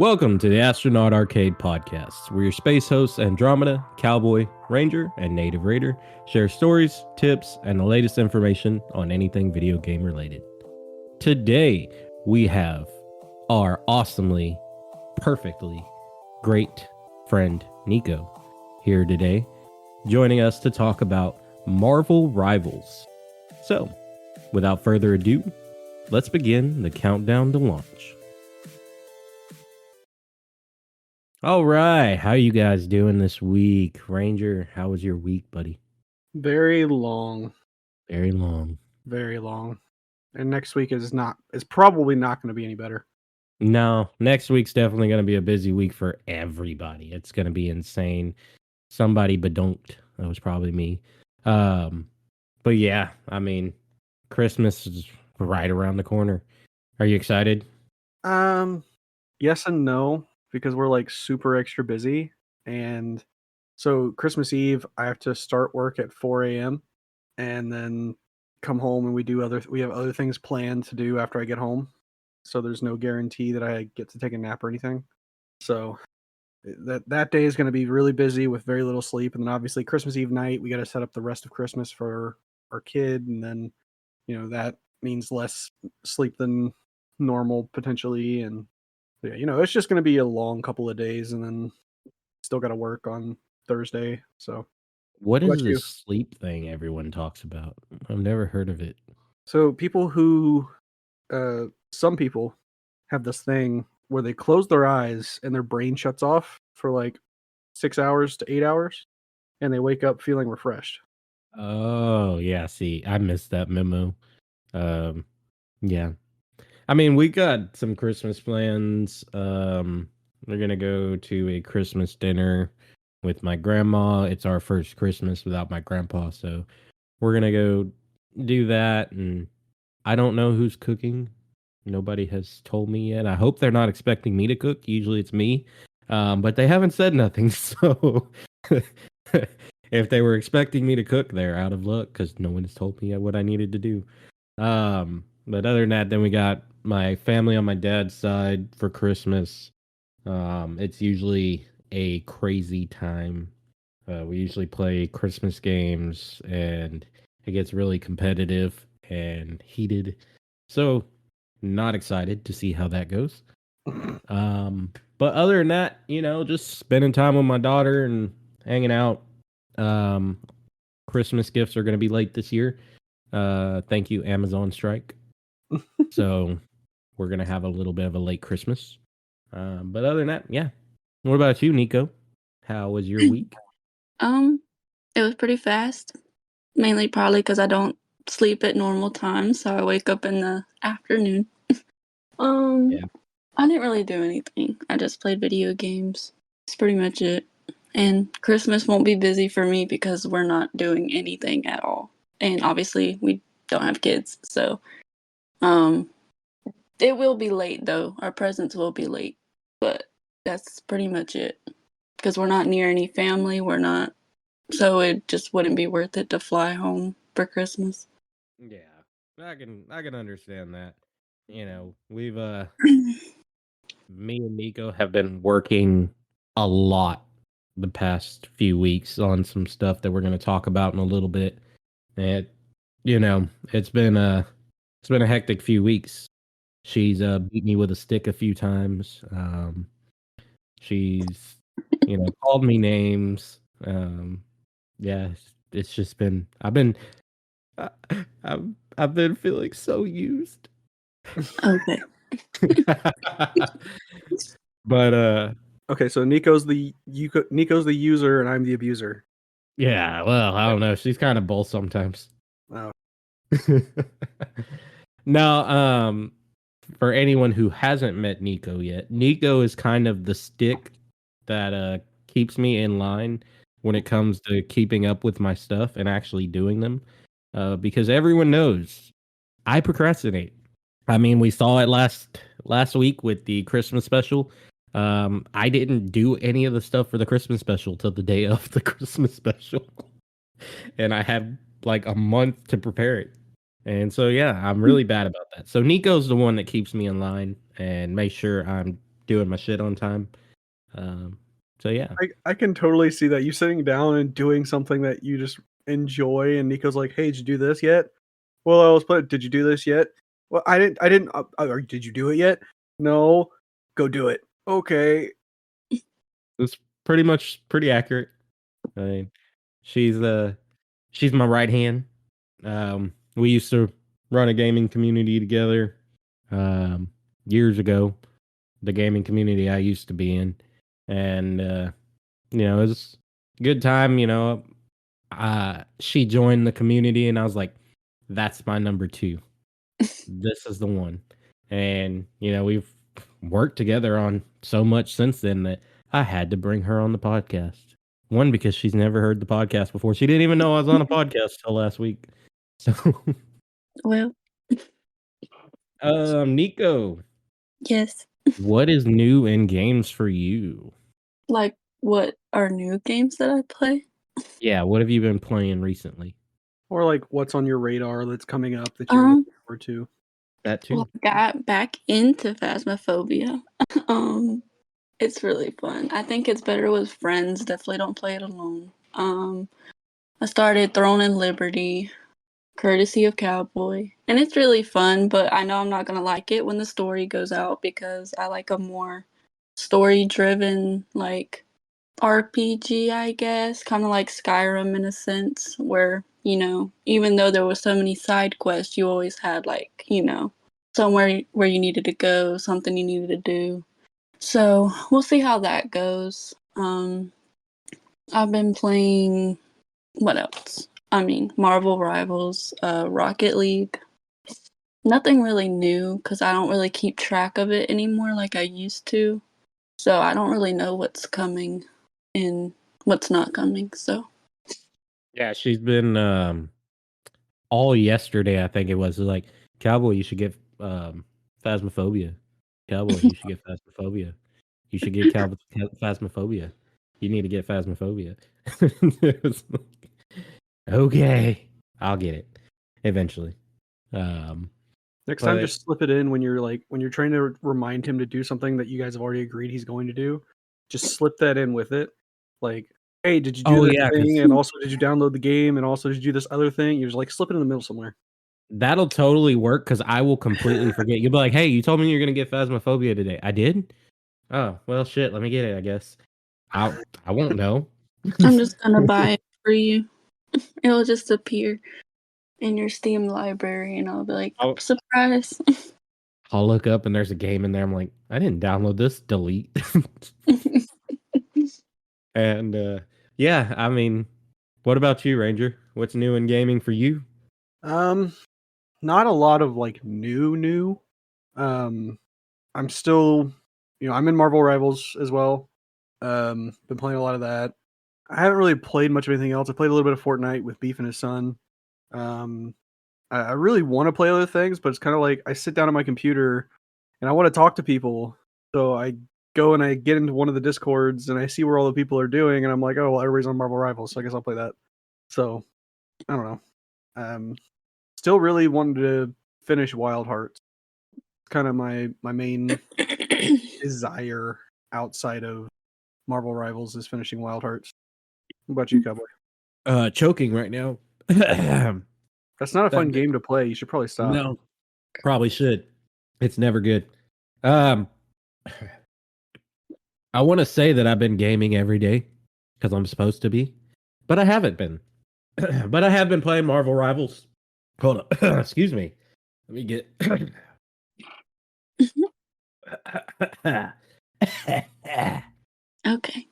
Welcome to the Astronaut Arcade Podcast, where your space hosts Andromeda, Cowboy, Ranger, and Native Raider share stories, tips, and the latest information on anything video game related. Today, we have our awesomely, perfectly great friend Nico here today, joining us to talk about Marvel Rivals. So, without further ado, let's begin the countdown to launch. All right, how you guys doing this week? Ranger, how was your week, buddy? Very long. Very long. Very long. And next week is probably not going to be any better. No, next week's definitely going to be a busy week for everybody. It's going to be insane. Somebody badonked. That was probably me. But yeah, I mean, Christmas is right around the corner. Are you excited? Yes and no, because we're like super extra busy. And so Christmas Eve, I have to start work at 4 a.m. and then come home and we have other things planned to do after I get home. So there's no guarantee that I get to take a nap or anything. So that day is going to be really busy with very little sleep. And then obviously Christmas Eve night, we got to set up the rest of Christmas for our kid. And then, that means less sleep than normal potentially. And yeah, it's just going to be a long couple of days, and then still got to work on Thursday. So What what is about you? this sleep thing everyone talks about? I've never heard of it. So some people have this thing where they close their eyes and their brain shuts off for like 6 hours to 8 hours, and they wake up feeling refreshed. Oh, yeah, see, I missed that memo. Yeah. I mean, we got some Christmas plans. We're gonna go to a Christmas dinner with my grandma. It's our first Christmas without my grandpa, so we're gonna go do that. And I don't know who's cooking. Nobody has told me yet. I hope they're not expecting me to cook. Usually it's me, but they haven't said nothing. So if they were expecting me to cook, they're out of luck because no one has told me what I needed to do. But other than that, then we got my family on my dad's side for Christmas. It's usually a crazy time. We usually play Christmas games and it gets really competitive and heated. So, not excited to see how that goes. But other than that, just spending time with my daughter and hanging out. Um, Christmas gifts are going to be late this year. Thank you, Amazon strike. So we're gonna have a little bit of a late Christmas. But other than that, yeah. What about you, Nico? How was your week? It was pretty fast. Mainly probably because I don't sleep at normal times, so I wake up in the afternoon. Yeah. I didn't really do anything. I just played video games. That's pretty much it. And Christmas won't be busy for me because we're not doing anything at all. And obviously we don't have kids, so it will be late though. Our presents will be late. But that's pretty much it. Because we're not near any family, so it just wouldn't be worth it to fly home for Christmas. Yeah. I can understand that. We've me and Nico have been working a lot the past few weeks on some stuff that we're gonna talk about in a little bit. And it's been a hectic few weeks. She's beat me with a stick a few times. She's called me names. Yeah, it's just been I, I've been feeling so used. Okay. But Okay, so Nico's the user and I'm the abuser. yeah, well, I don't know. She's kind of both sometimes. Oh. Now, for anyone who hasn't met Nico yet, Nico is kind of the stick that keeps me in line when it comes to keeping up with my stuff and actually doing them. Because everyone knows I procrastinate. I mean, we saw it last week with the Christmas special. I didn't do any of the stuff for the Christmas special till the day of the Christmas special. And I had like a month to prepare it. And so yeah, I'm really bad about that. So Nico's the one that keeps me in line and makes sure I'm doing my shit on time. So yeah. I can totally see that. You sitting down and doing something that you just enjoy, and Nico's like, "Hey, did you do this yet?" Well, I was playing. Did you do this yet? Well, I didn't. I didn't. Did you do it yet? No. Go do it. Okay. It's pretty accurate. I mean, she's she's my right hand. We used to run a gaming community together years ago. The gaming community I used to be in, and it was a good time. She joined the community, and I was like, "That's my number two. This is the one." And we've worked together on so much since then that I had to bring her on the podcast. One, because she's never heard the podcast before. She didn't even know I was on a podcast till last week. So, Well, Nico, yes. what is new in games for you? Like, what are new games that I play? Yeah, what have you been playing recently? Or like, what's on your radar that's coming up that you're looking forward to? That too. Well, I got back into Phasmophobia. It's really fun. I think it's better with friends. Definitely don't play it alone. I started Throne and Liberty, courtesy of Cowboy, and it's really fun. But I know I'm not gonna like it when the story goes out because I like a more story-driven, like RPG, I guess, kind of like Skyrim in a sense, where even though there was so many side quests, you always had like somewhere where you needed to go, something you needed to do. So we'll see how that goes. I've been playing what else? I mean, Marvel Rivals, Rocket League. Nothing really new because I don't really keep track of it anymore like I used to. So I don't really know what's coming and what's not coming. So Yeah, she's been all yesterday, I think it was like, Cowboy, you should get Phasmophobia. Cowboy, you should get Phasmophobia. You should get Phasmophobia. You need to get Phasmophobia. It was like, okay, I'll get it eventually. Next time, But just slip it in when you're trying to remind him to do something that you guys have already agreed he's going to do. Just slip that in with it. Like, hey, did you do oh this yeah, thing? because And also, did you download the game? And also, did you do this other thing? You just like slip it in the middle somewhere. that'll totally work. Because I will completely forget. You'll be like, "Hey, you told me you're gonna get Phasmophobia today. I did. Oh well, shit. Let me get it. I guess I won't know. I'm just gonna buy it for you. It'll just appear in your Steam library, and I'll be like, I'll, surprise. I'll look up and there's a game in there. I'm like, I didn't download this. Delete. And yeah, I mean, what about you, Ranger? What's new in gaming for you? Not a lot of like new. I'm still, I'm in Marvel Rivals as well. Been playing a lot of that. I haven't really played much of anything else. I played a little bit of Fortnite with Beef and his son. Um, I really want to play other things, but it's kind of like I sit down at my computer and I want to talk to people. So I go and I get into one of the discords and I see where all the people are doing, and I'm like, oh well, everybody's on Marvel Rivals, so I guess I'll play that. So I don't know. Still really wanted to finish Wild Hearts. It's kind of my main desire outside of Marvel Rivals is finishing Wild Hearts. What about you, Cowboy? Choking right now. That's not a fun That- game to play. You should probably stop. No, probably should. It's never good. Um, I want to say that I've been gaming every day because I'm supposed to be, but I haven't been. But I have been playing Marvel Rivals. Hold on, excuse me. Let me get. Okay.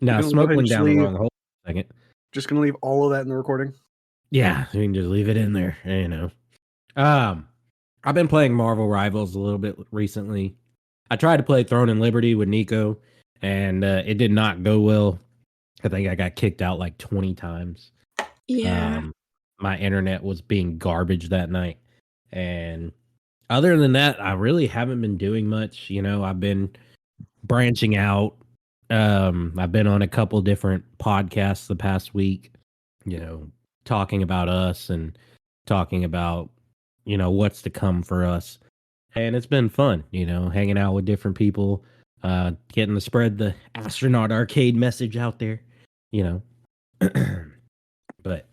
No, You're gonna go smoke ahead and went just down the leave. wrong hole. Second. Just gonna leave all of that in the recording. Yeah, you can just leave it in there. I've been playing Marvel Rivals a little bit recently. I tried to play Throne and Liberty with Nico, and it did not go well. I think I got kicked out like 20 times. Yeah. My internet was being garbage that night. And other than that, I really haven't been doing much. I've been branching out. I've been on a couple different podcasts the past week, talking about us and talking about, what's to come for us. and it's been fun, hanging out with different people, getting to spread the Astronaut Arcade message out there, you know. But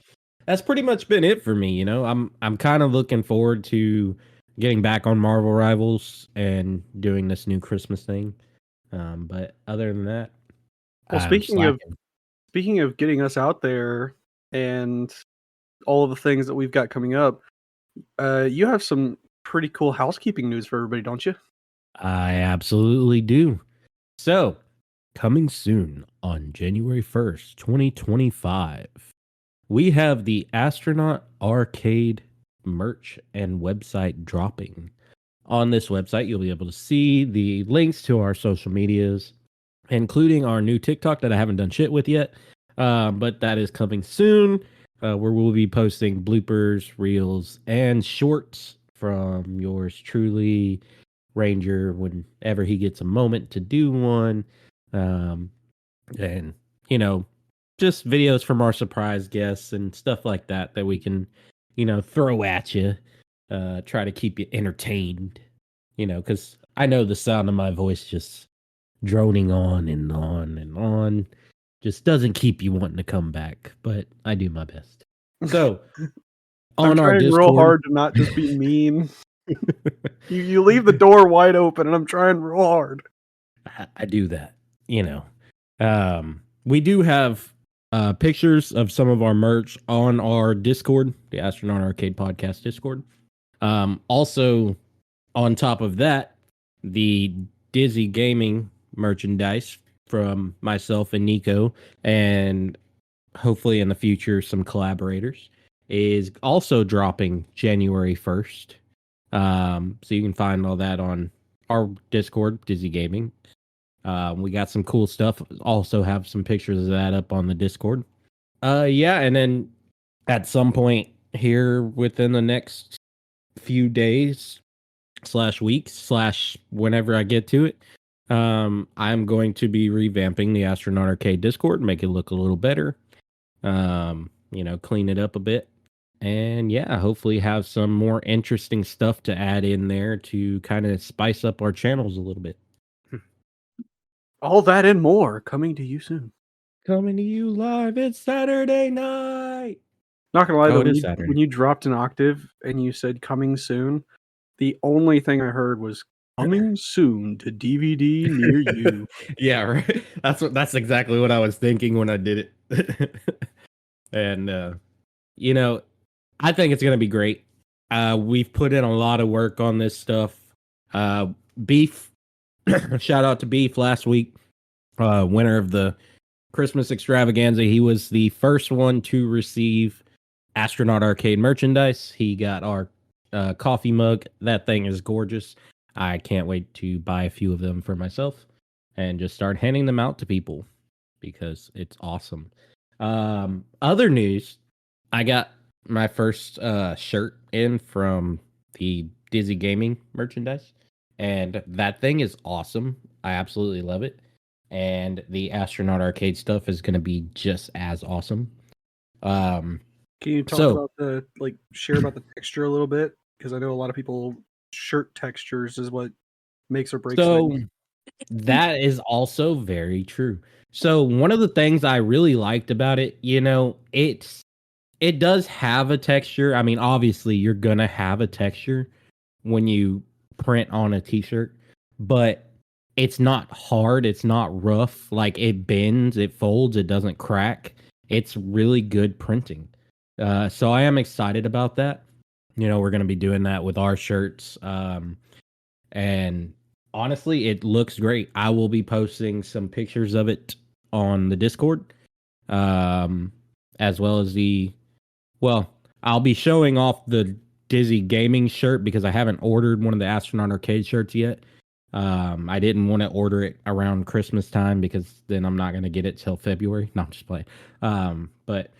that's pretty much been it for me. I'm kind of looking forward to getting back on Marvel Rivals and doing this new Christmas thing. But other than that, Well, I'm slacking. speaking of getting us out there and all of the things that we've got coming up, you have some pretty cool housekeeping news for everybody, don't you? I absolutely do. So, coming soon on January 1st, 2025, we have the Astronaut Arcade merch and website dropping. On this website, you'll be able to see the links to our social medias, including our new TikTok that I haven't done shit with yet, but that is coming soon, where we'll be posting bloopers, reels, and shorts from yours truly, Ranger, whenever he gets a moment to do one. Um, and, just videos from our surprise guests and stuff like that we can, throw at you, try to keep you entertained, because I know the sound of my voice just droning on and on and on just doesn't keep you wanting to come back, but I do my best. So, I'm on our trying real Discord, hard to not just be mean. You leave the door wide open, and I'm trying real hard. I do that, we do have pictures of some of our merch on our Discord, the Astronaut Arcade Podcast Discord. Also, on top of that, the Dizzy Gaming merchandise from myself and Nico, and hopefully in the future some collaborators, is also dropping January 1st. So you can find all that on our Discord, Dizzy Gaming. We got some cool stuff. Also have some pictures of that up on the Discord. Yeah, and then at some point here within the next few days slash weeks slash whenever I get to it, I'm going to be revamping the Astronaut Arcade Discord, make it look a little better. Clean it up a bit. And yeah, hopefully have some more interesting stuff to add in there to kind of spice up our channels a little bit. All that and more coming to you soon. Coming to you live, it's Saturday night. Not gonna lie though, It is Saturday. when you dropped an octave and you said coming soon, the only thing I heard was coming soon to DVD near you. Yeah, right. That's exactly what I was thinking when I did it. And I think it's gonna be great. We've put in a lot of work on this stuff. Beef, shout out to Beef last week, winner of the Christmas extravaganza. He was the first one to receive Astronaut Arcade merchandise. He got our coffee mug. That thing is gorgeous. I can't wait to buy a few of them for myself and just start handing them out to people because it's awesome. Other news, I got my first shirt in from the Dizzy Gaming merchandise, and that thing is awesome. I absolutely love it. And the Astronaut Arcade stuff is going to be just as awesome. Can you talk about share about the texture a little bit? Because I know a lot of people shirt textures is what makes or breaks things. That is also very true. So one of the things I really liked about it, it does have a texture. I mean, obviously you're gonna have a texture when you print on a t-shirt, but it's not hard, it's not rough, like it bends, it folds, it doesn't crack. It's really good printing. So I am excited about that. We're gonna be doing that with our shirts. And honestly, it looks great. I will be posting some pictures of it on the Discord, as well as I'll be showing off the Dizzy Gaming shirt because I haven't ordered one of the Astronaut Arcade shirts yet. I didn't want to order it around Christmas time because then I'm not going to get it till February. No, I'm just playing. But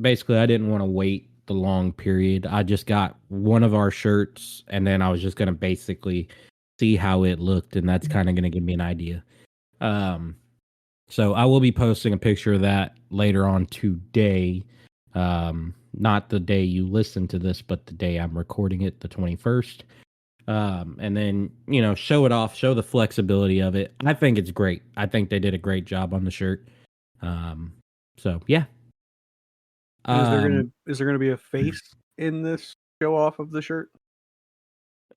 basically, I didn't want to wait the long period. I just got one of our shirts, and then I was just going to basically see how it looked, and that's kind of going to give me an idea. So I will be posting a picture of that later on today. Not the day you listen to this, but the day I'm recording it, the 21st. And then, show it off, show the flexibility of it. I think it's great. I think they did a great job on the shirt. So yeah. And Um, is there gonna be a face in this show off of the shirt?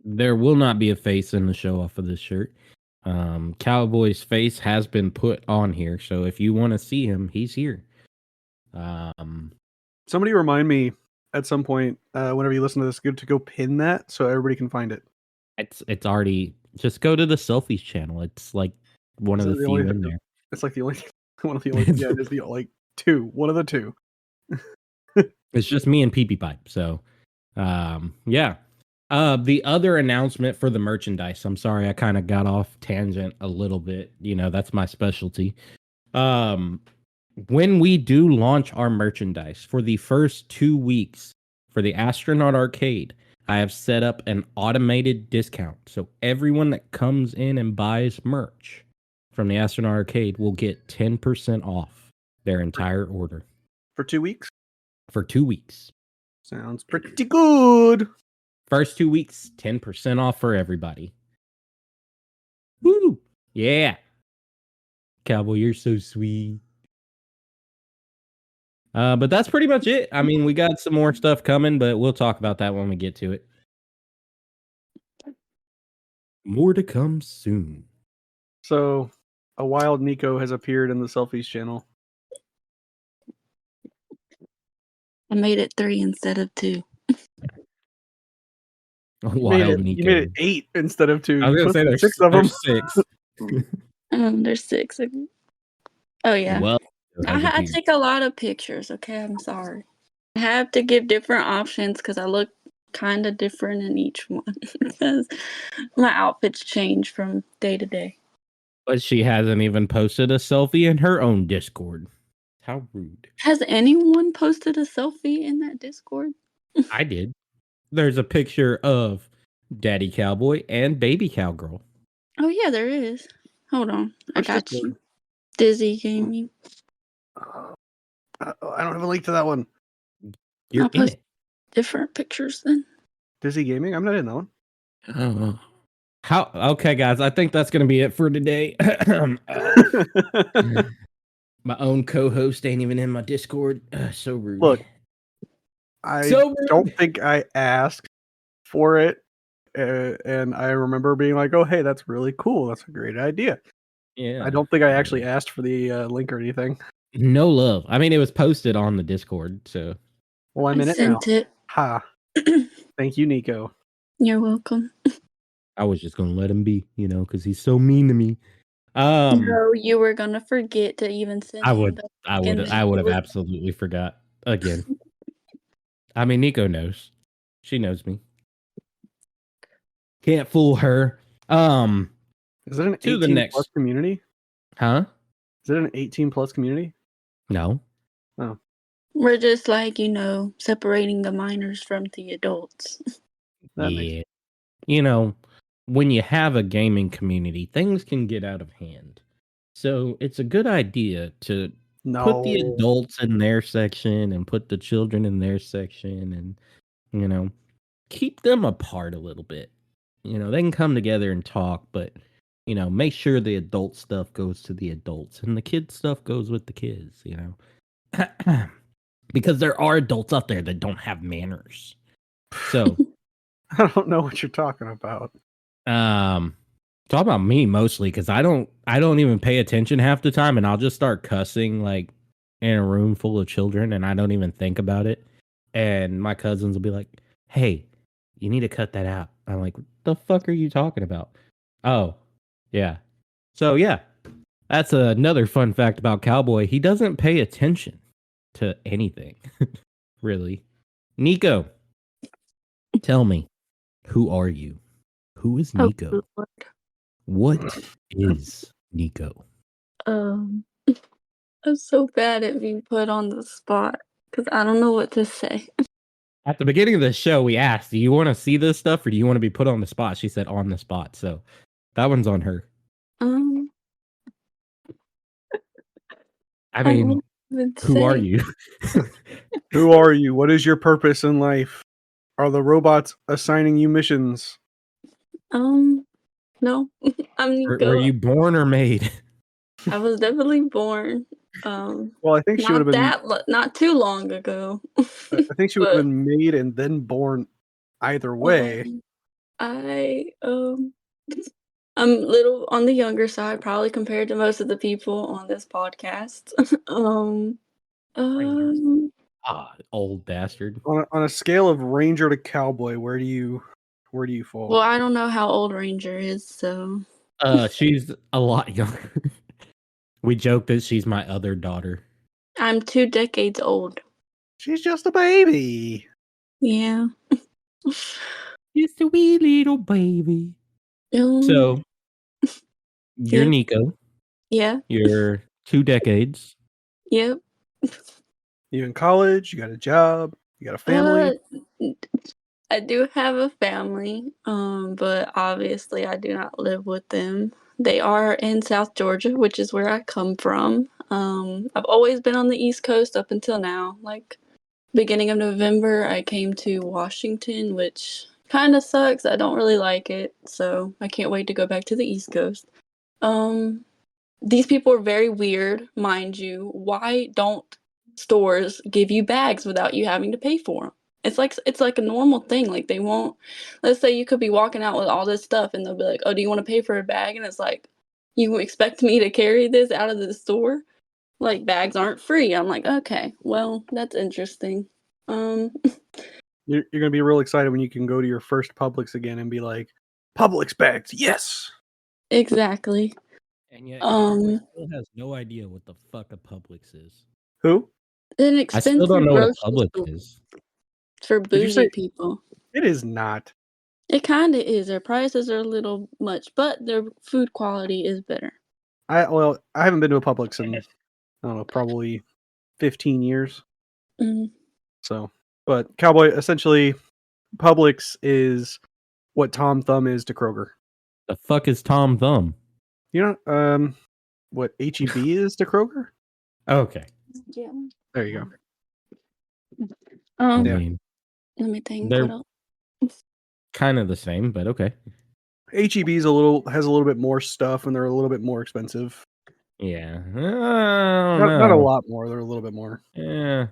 there will not be a face in the show off of this shirt. Cowboy's face has been put on here, so if you want to see him, he's here. Somebody remind me at some point, whenever you listen to this, good to go pin that so everybody can find it. It's already, just go to the selfies channel. It's like one Is of it the few in there. It's like the only one of the only yeah, it's the like one of the two. It's just me and Pee Pipe. So, yeah. The other announcement for the merchandise. I'm sorry, I kind of got off tangent a little bit. That's my specialty. When we do launch our merchandise for the first 2 weeks for the Astronaut Arcade, I have set up an automated discount. So everyone that comes in and buys merch from the Astronaut Arcade will get 10% off their entire order. For 2 weeks? For 2 weeks. Sounds pretty good. First 2 weeks, 10% off for everybody. Woo! Yeah. Cowboy, you're so sweet. But that's pretty much it. I mean, we got some more stuff coming, but we'll talk about that when we get to it. More to come soon. So, a wild Nico has appeared in the selfies channel. I made it 3 instead of 2. Wild Nico. You made it 8 instead of 2. I was gonna say there's 6 of them. 6. There's 6 of them. Oh yeah. Well, I take a lot of pictures. Okay, I'm sorry. I have to give different options because I look kind of different in each one because my outfits change from day to day. But she hasn't even posted a selfie in her own Discord. How rude. Has anyone posted a selfie in that Discord? I did. There's a picture of Daddy Cowboy and Baby Cowgirl. Oh yeah, there is. Hold on. Which I got Discord? you. Dizzy Gaming. I don't have a link to that one. You're in it. Different pictures then. Dizzy Gaming? I'm not in that one. Oh. Okay, guys, I think that's going to be it for today. My own co-host ain't even in my Discord. So rude. Look, I don't think I asked for it. And I remember being like, oh, hey, that's really cool. That's a great idea. Yeah. I don't think I actually asked for the link or anything. No love. I mean, it was posted on the Discord, so. Well, I'm in it now. Ha. Thank you, Nico. You're welcome. I was just gonna let him be, because he's so mean to me. No, you were gonna forget to even send. I would have absolutely forgot again. I mean, Nico knows. She knows me. Can't fool her. Is it an 18 plus community? Huh? Is it an 18 plus community? No. Oh. We're just like, separating the minors from the adults. Yeah. When you have a gaming community, things can get out of hand. So it's a good idea to put the adults in their section and put the children in their section and, keep them apart a little bit. They can come together and talk, but, make sure the adult stuff goes to the adults and the kid stuff goes with the kids, because there are adults out there that don't have manners. So I don't know what you're talking about. Talk about me mostly because I don't even pay attention half the time, and I'll just start cussing like in a room full of children, and I don't even think about it. And my cousins will be like, "Hey, you need to cut that out." I'm like, "What the fuck are you talking about?" Oh, yeah. So yeah, that's another fun fact about Cowboy. He doesn't pay attention to anything, really. Nico, tell me, who are you? Who is Nico? Oh, what is Nico? I'm so bad at being put on the spot because I don't know what to say. At the beginning of the show, we asked, do you want to see this stuff or do you want to be put on the spot? She said on the spot. So that one's on her. I mean, who are you? Who are you? What is your purpose in life? Are the robots assigning you missions? No, I'm Were Nico. you born or made? I was definitely born. Well, I think she would have been. Not too long ago. I think she would have But been made and then born. Either way, I I'm a little on the younger side, probably compared to most of the people on this podcast. um, Ranger. um, Old bastard. on a scale of ranger to cowboy, where do you fall? well, I don't know how old Ranger is, so She's a lot younger. We joke that she's my other daughter. I'm 2 decades old. She's just a baby. Yeah. Just a wee little baby. Um, So you're yeah, Nico. yeah, You're 2 decades. yep. You in college? You got a job? You got a family? I do have a family, but obviously I do not live with them. They are in South Georgia, which is where I come from. I've always been on the East Coast up until now. Like beginning of November, I came to Washington, which kind of sucks. I don't really like it, so I can't wait to go back to the East Coast. Um, these people are very weird, mind you. Why don't stores give you bags without you having to pay for them? It's like a normal thing. Like they won't. Let's say you could be walking out with all this stuff, and they'll be like, "Oh, do you want to pay for a bag?" And it's like, "You expect me to carry this out of the store? Like bags aren't free." I'm like, "Okay, well, that's interesting." Um, You're gonna be real excited when you can go to your first Publix again and be like, Publix bags, yes. exactly. And yet Cowboy Um, still has no idea what the fuck a Publix is. Who? an I still don't expensive know what a grocery Publix store is. for Did you say bougie people. it is not? It kinda is. Their prices are a little much, but their food quality is better. I haven't been to a Publix in I don't know, probably 15 years. Mhm. So, but Cowboy essentially Publix is what Tom Thumb is to Kroger. The fuck is Tom Thumb? You know, what HEB is to Kroger? Okay. Yeah. There you go. I Yeah. mean, Let me think. they're What else? kind of the same, but okay. HEB has a little bit more stuff and they're a little bit more expensive. Yeah. I don't Not a know. lot more, they're a little bit more. Yeah.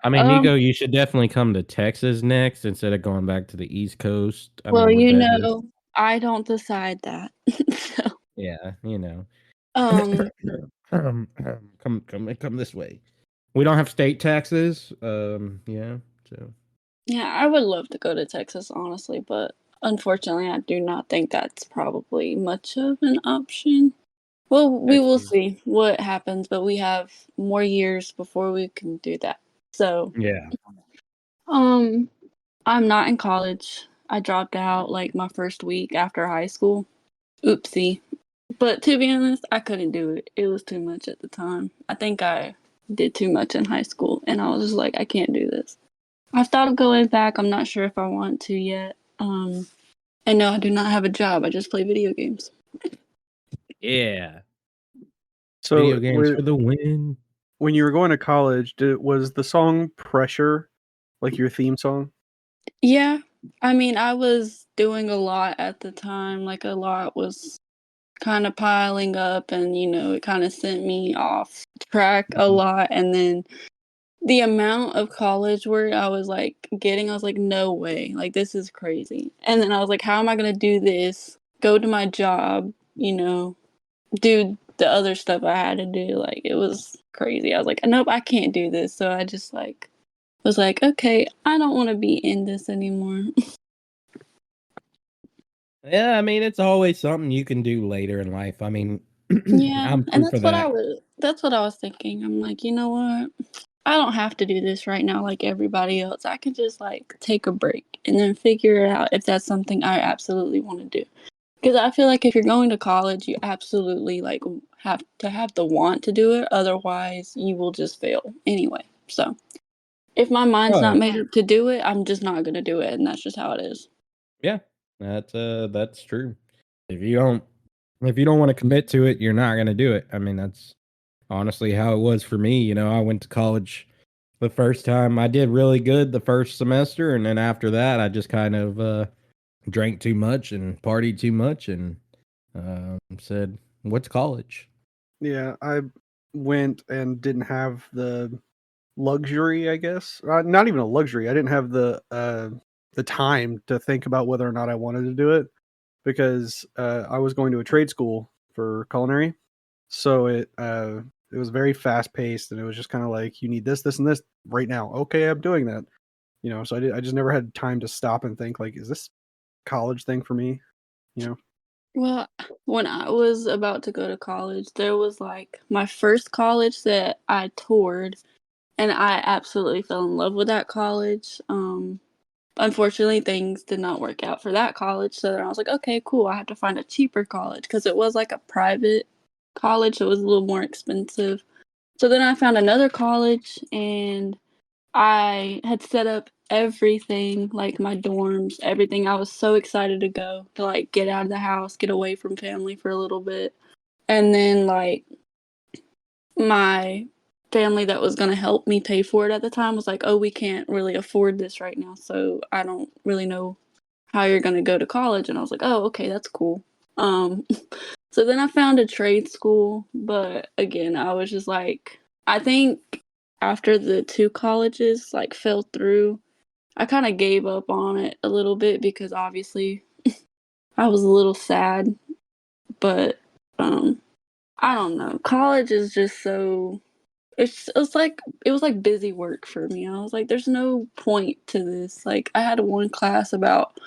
I mean, Um, Nico, you should definitely come to Texas next instead of going back to the East Coast. I well, mean, we're better. I don't decide that. So, Yeah, you know. um, Come this way. We don't have state taxes. Yeah. So yeah, I would love to go to Texas, honestly, but unfortunately, I do not think that's probably much of an option. Well, we will Texas. see what happens, but we have more years before we can do that. So, Yeah. um, I'm not in college. I dropped out like my first week after high school. Oopsie. But to be honest, I couldn't do it. It was too much at the time. I think I did too much in high school, and I was just like, I can't do this. I've thought of going back. I'm not sure if I want to yet. And no, I do not have a job. I just play video games. Yeah. So Video games for the win. when you were going to college, was the song Pressure like your theme song? Yeah, I mean, I was doing a lot at the time. Like, a lot was kind of piling up, and it kind of sent me off track a lot. And then the amount of college work I was like getting, I was like, no way, like this is crazy. And then I was like, how am I gonna do this? Go to my job, do the other stuff I had to do. Like it was crazy. I was like, nope, I can't do this. So I just like was like, okay, I don't want to be in this anymore. Yeah, I mean, it's always something you can do later in life. I mean, Yeah, I'm and proof of that. that's what I was thinking. I'm like, you know what? I don't have to do this right now like everybody else. I can just like take a break and then figure it out if that's something I absolutely want to do. Because I feel like if you're going to college, you absolutely like have to have the want to do it. Otherwise, you will just fail anyway. So if my mind's Oh, not made up to do it, I'm just not gonna do it, and that's just how it is. yeah, that's true. If you don't if you don't want to commit to it, you're not gonna do it. I mean, that's honestly how it was for me. I went to college the first time. I did really good the first semester, and then after that, I just kind of drank too much and partied too much, and said, "What's college?" Yeah, I went and didn't have the luxury, I guess. Not even a luxury. I didn't have the time to think about whether or not I wanted to do it because I was going to a trade school for culinary. So it was very fast paced, and it was just kind of like, you need this, this, and this right now. Okay, I'm doing that. So I just never had time to stop and think like, is this college thing for me? You know? Well, when I was about to go to college, there was like my first college that I toured, and I absolutely fell in love with that college. Unfortunately, things did not work out for that college, so then I was like, okay, cool. I have to find a cheaper college because it was like a private college, so it was a little more expensive. So then I found another college, and I had set up everything, like my dorms, everything. I was so excited to go, to like get out of the house, get away from family for a little bit. And then like my family that was going to help me pay for it at the time was like, "Oh, we can't really afford this right now. So I don't really know how you're going to go to college." And I was like, "Oh, okay, that's cool." Um so then I found a trade school, but again, I was just like, I think after the two colleges like fell through, I kind of gave up on it a little bit because obviously I was a little sad, but I don't know. College is just so it was like busy work for me. I was like, there's no point to this. Like I had one class about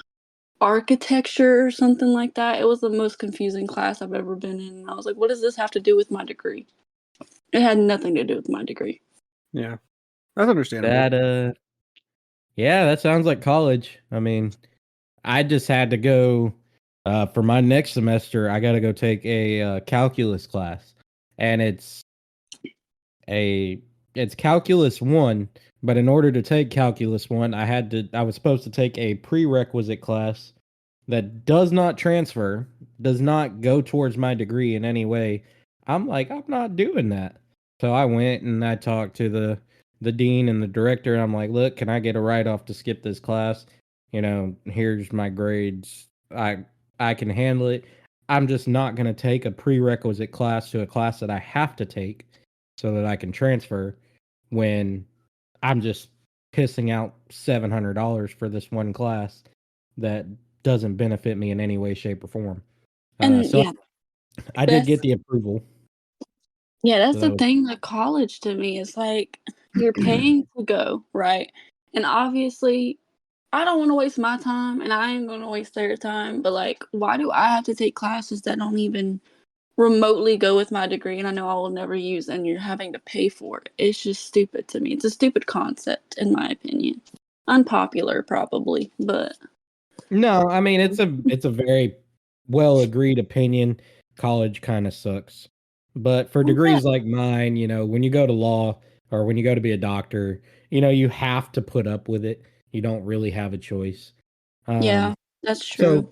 architecture or something like that. It was the most confusing class I've ever been in. And I was like, what does this have to do with my degree? It had nothing to do with my degree. Yeah, that's understandable. That yeah, that sounds like college. I mean, I just had to go for my next semester. I got to go take a calculus class, and a it's calculus 1, but in order to take calculus 1, I was supposed to take a prerequisite class that does not transfer, does not go towards my degree in any way. I'm like, I'm not doing that. So I went and I talked to the dean and the director, and I'm like, look, can I get a write off to skip this class? Here's my grades. I can handle it. I'm just not going to take a prerequisite class to a class that I have to take so that I can transfer when I'm just pissing out $700 for this one class that doesn't benefit me in any way, shape, or form. And So yeah, I did get that's the approval. that's So the that was thing with college to me. It's like you're paying to go, right? And obviously I don't want to waste my time and I ain't gonna waste their time, but like why do I have to take classes that don't even remotely go with my degree and I know I will never use and you're having to pay for it? It's just stupid to me. It's a stupid concept in my opinion. Unpopular probably, but no, I mean it's a very well agreed opinion. College kind of sucks. But for yeah, degrees like mine, when you go to law or when you go to be a doctor, you have to put up with it. You don't really have a choice. yeah, Um, that's true. so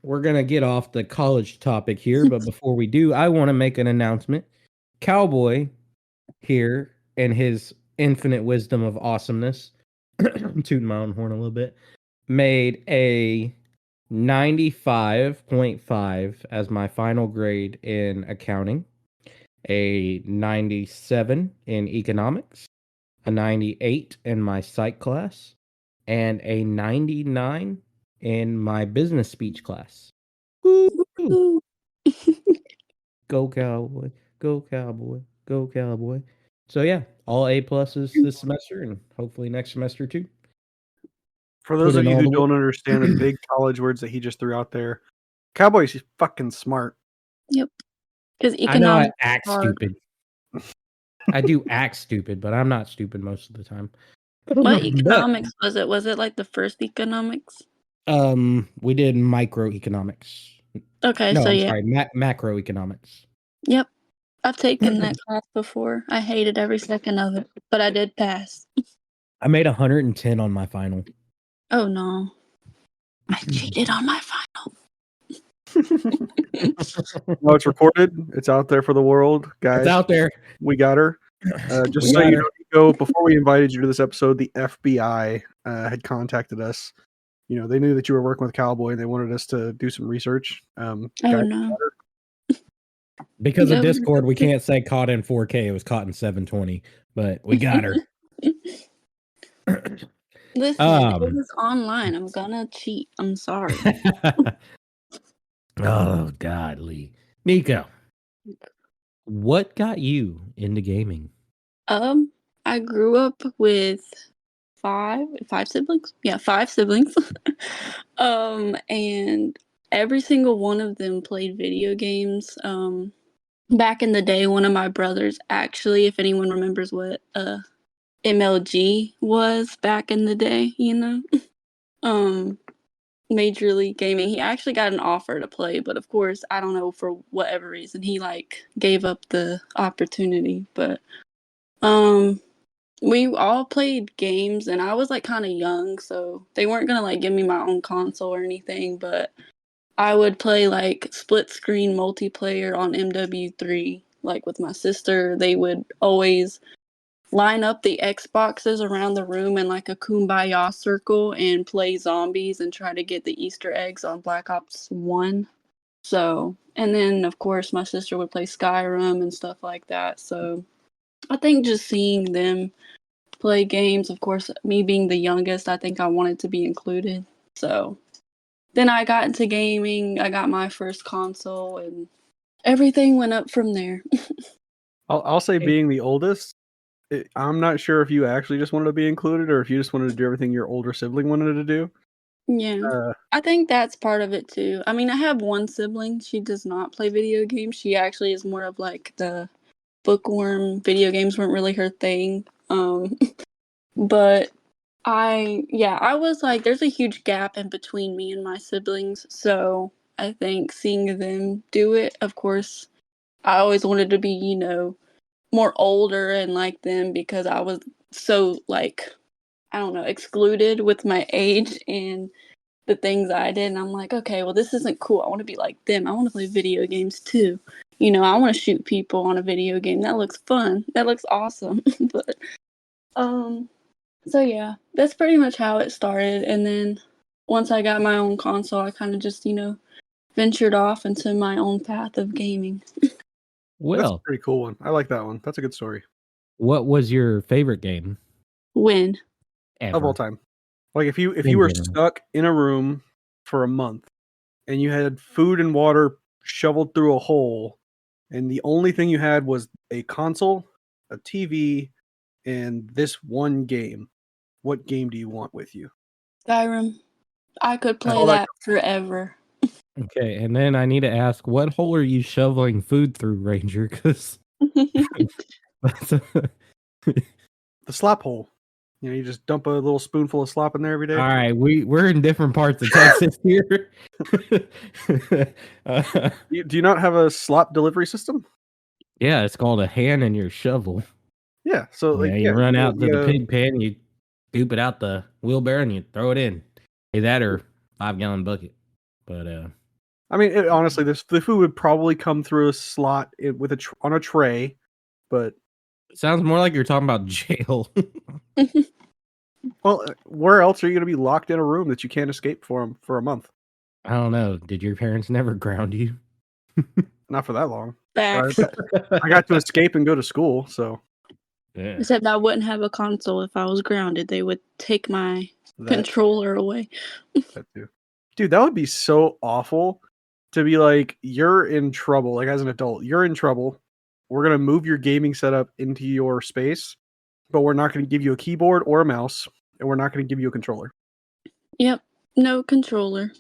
we're gonna get off the college topic here, but before we do, I want to make an announcement. Cowboy here in his infinite wisdom of awesomeness, I'm tooting my own horn a little bit, made a 95.5 as my final grade in accounting, a 97 in economics, a 98 in my psych class, and a 99 in my business speech class. Woo! Ooh. Go Cowboy, go Cowboy, go Cowboy. So yeah, all A pluses this semester and hopefully next semester too. For those Put of in you all who the don't work. understand the big college words that he just threw out there, Cowboy's just fucking smart. Yep. Because I know I economics is act hard. stupid. I do act stupid, but I'm not stupid most of the time. What But economics was it? Was it like the first economics? we did microeconomics. Okay, No, so I'm yeah. sorry, macroeconomics. Yep. I've taken that class before. I hated every second of it, but I did pass. I made 110 on my final. Oh no. I cheated on my final. No, it's recorded. It's out there for the world, guys. It's out there. We got her. Just We so got you her. know, Nico, before we invited you to this episode, the FBI had contacted us they knew that you were working with Cowboy and they wanted us to do some research. Oh Guys, no. Because of No. Discord, we can't say caught in 4K. It was caught in 720, but we got her. Listen, it was online. I'm gonna cheat. I'm sorry. Oh, godly. Nico, what got you into gaming? I grew up with five siblings. Yeah, 5 siblings. And every single one of them played video games. Back in the day, one of my brothers actually, if anyone remembers what MLG was back in the day, um, Major League Gaming, he actually got an offer to play, but of course, I don't know, for whatever reason, he gave up the opportunity. But we all played games, and I was kind of young, so they weren't gonna give me my own console or anything, but I would play split screen multiplayer on MW3 with my sister. They would always line up the Xboxes around the room in a kumbaya circle and play zombies and try to get the Easter eggs on Black Ops 1. So, and then of course my sister would play Skyrim and stuff like that. So I think just seeing them play games, of course, me being the youngest, I think I wanted to be included. So then I got into gaming, I got my first console, and everything went up from there. I'll say being the oldest, I'm not sure if you actually just wanted to be included or if you just wanted to do everything your older sibling wanted to do. Yeah. I think that's part of it too. I mean, I have one sibling. She does not play video games. She actually is more of the bookworm. Video games weren't really her thing. But I was there's a huge gap in between me and my siblings. So I think seeing them do it, of course, I always wanted to be, more older and like them because I was so I don't know, excluded with my age and the things I did. And I'm like, okay, well, this isn't cool. I want to be like them. I want to play video games too. I want to shoot people on a video game. That looks fun. That looks awesome. But so yeah, that's pretty much how it started. And then once I got my own console, I kind of just, ventured off into my own path of gaming. That's a Well, pretty cool one. I like that one. That's a good story. what was your favorite game When? Of all ever? time. If you In were general. stuck in a room for a month and you had food and water shoveled through a hole and the only thing you had was a console, a TV, and this one game, what game do you want with you? Skyrim. I could play all that that forever. Okay, and then I need to ask, what hole are you shoveling food through, Ranger? Because The slop hole. You just dump a little spoonful of slop in there every day. all right, we're in different parts of Texas here. Do you not have a slop delivery system? Yeah, it's called a hand and your shovel. Yeah. So You run out to the gotta- pig pen, you scoop it out the wheelbarrow, and you throw it in. Hey, that or 5-gallon bucket. But I mean, honestly, the food would probably come through a slot with on a tray, but it sounds more like you're talking about jail. well, where else are you going to be locked in a room that you can't escape for a month? I don't know. Did your parents never ground you? Not for that long. Facts. I got to escape and go to school, so Yeah. Except I wouldn't have a console if I was grounded. They would take my controller away. That too. Dude, that would be so awful to be like, you're in trouble. As an adult, you're in trouble. We're going to move your gaming setup into your space, but we're not going to give you a keyboard or a mouse, and we're not going to give you a controller. Yep. No controller.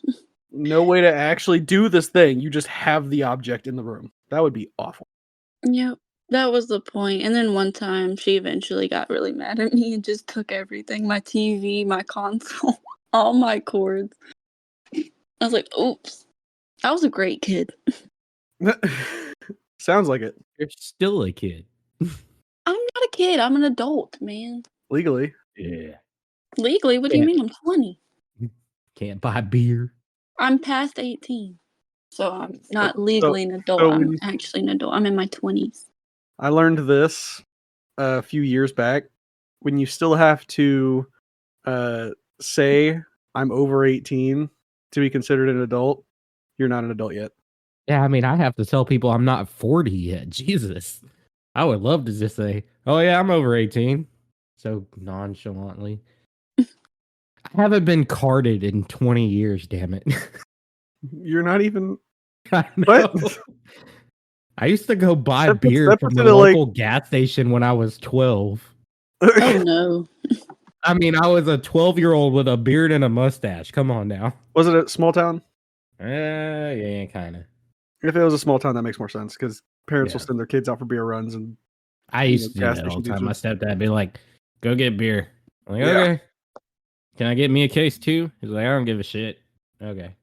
No way to actually do this thing. You just have the object in the room. That would be awful. Yep. That was the point. And then one time she eventually got really mad at me and just took everything, my TV, my console, all my cords. I was like, oops. I was a great kid. Sounds like it. You're still a kid. I'm not a kid. I'm an adult, man. Legally. Yeah. Legally? What do you mean? I'm 20. Can't buy beer. I'm past 18. So I'm not legally an adult. I'm actually an adult. I'm in my 20s. I learned this a few years back. When you still have to say I'm over 18 to be considered an adult, you're not an adult yet. Yeah, I mean, I have to tell people I'm not 40 yet. Jesus. I would love to just say, "Oh yeah, I'm over 18." So nonchalantly. I haven't been carded in 20 years, damn it. You're not even I what? know. I used to go buy That puts beer that from puts the it at like local gas station when I was 12. Oh no. I mean, I was a 12-year-old with a beard and a mustache. Come on now. Was it a small town? Yeah, kinda. If it was a small town, that makes more sense because parents will Yeah. send their kids out for beer runs and I used to do gas that all station the time. My teachers. stepdad would be like, "Go get beer." I'm like, Yeah. "Okay. Can I get me a case too?" He's like, "I don't give a shit." Okay.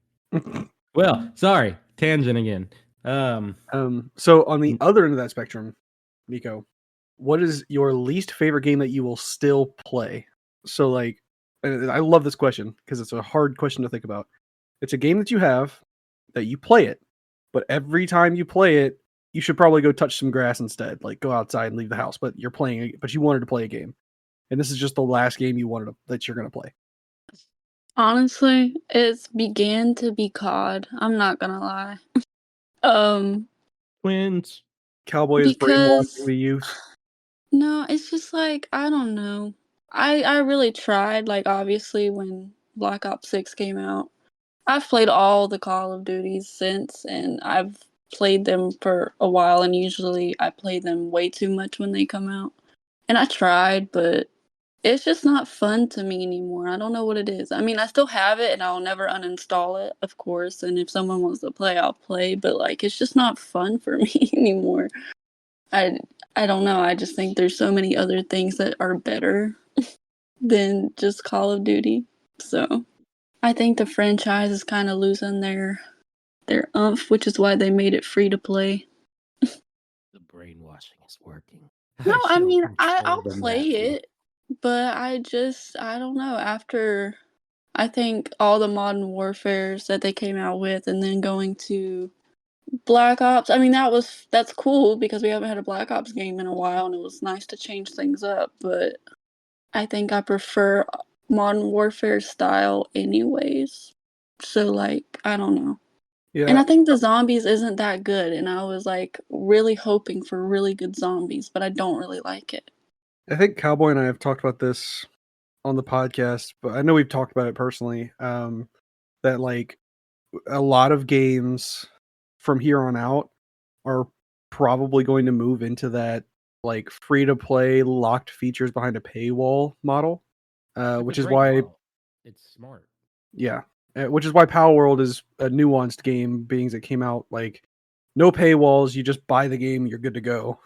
Well, sorry. Tangent again. So on the other end of that spectrum, Nico, what is your least favorite game that you will still play? So like, and I love this question because it's a hard question to think about. It's a game that you have that you play it, but every time you play it, you should probably go touch some grass instead, like go outside and leave the house. But you're playing, but you wanted to play a game, and this is just the last game you wanted that you're gonna play. Honestly, it's began to be COD. I'm not gonna lie. Um, Twins. Cowboy is brainwashing because the youth. no, it's just like I don't know. I really tried. Like obviously when Black Ops 6 came out, I've played all the Call of Duties since, and I've played them for a while. And usually I play them way too much when they come out. And I tried, but it's just not fun to me anymore. I don't know what it is. I mean, I still have it and I'll never uninstall it, of course. And if someone wants to play, I'll play, but like it's just not fun for me anymore. I I don't know. I just think there's so many other things that are better than just Call of Duty. So, I think the franchise is kind of losing their umph, which is why they made it free to play. The brainwashing is working. No, I I shall mean, control I'll the play masses. it, but I don't know, after I think all the Modern Warfares that they came out with and then going to Black Ops. I mean, that's cool because we haven't had a Black Ops game in a while and it was nice to change things up, but I think I prefer Modern Warfare style anyways. So like, I don't know. And Yeah, I think the zombies isn't that good and I was like really hoping for really good zombies, but I don't really like it. I think Cowboy and I have talked about this on the podcast, but I know we've talked about it personally. That like a lot of games from here on out are probably going to move into that like free to play locked features behind a paywall model, It's a which is great why model. It's smart. yeah, which is why Power World is a nuanced game, being it came out like no paywalls, you just buy the game, you're good to go,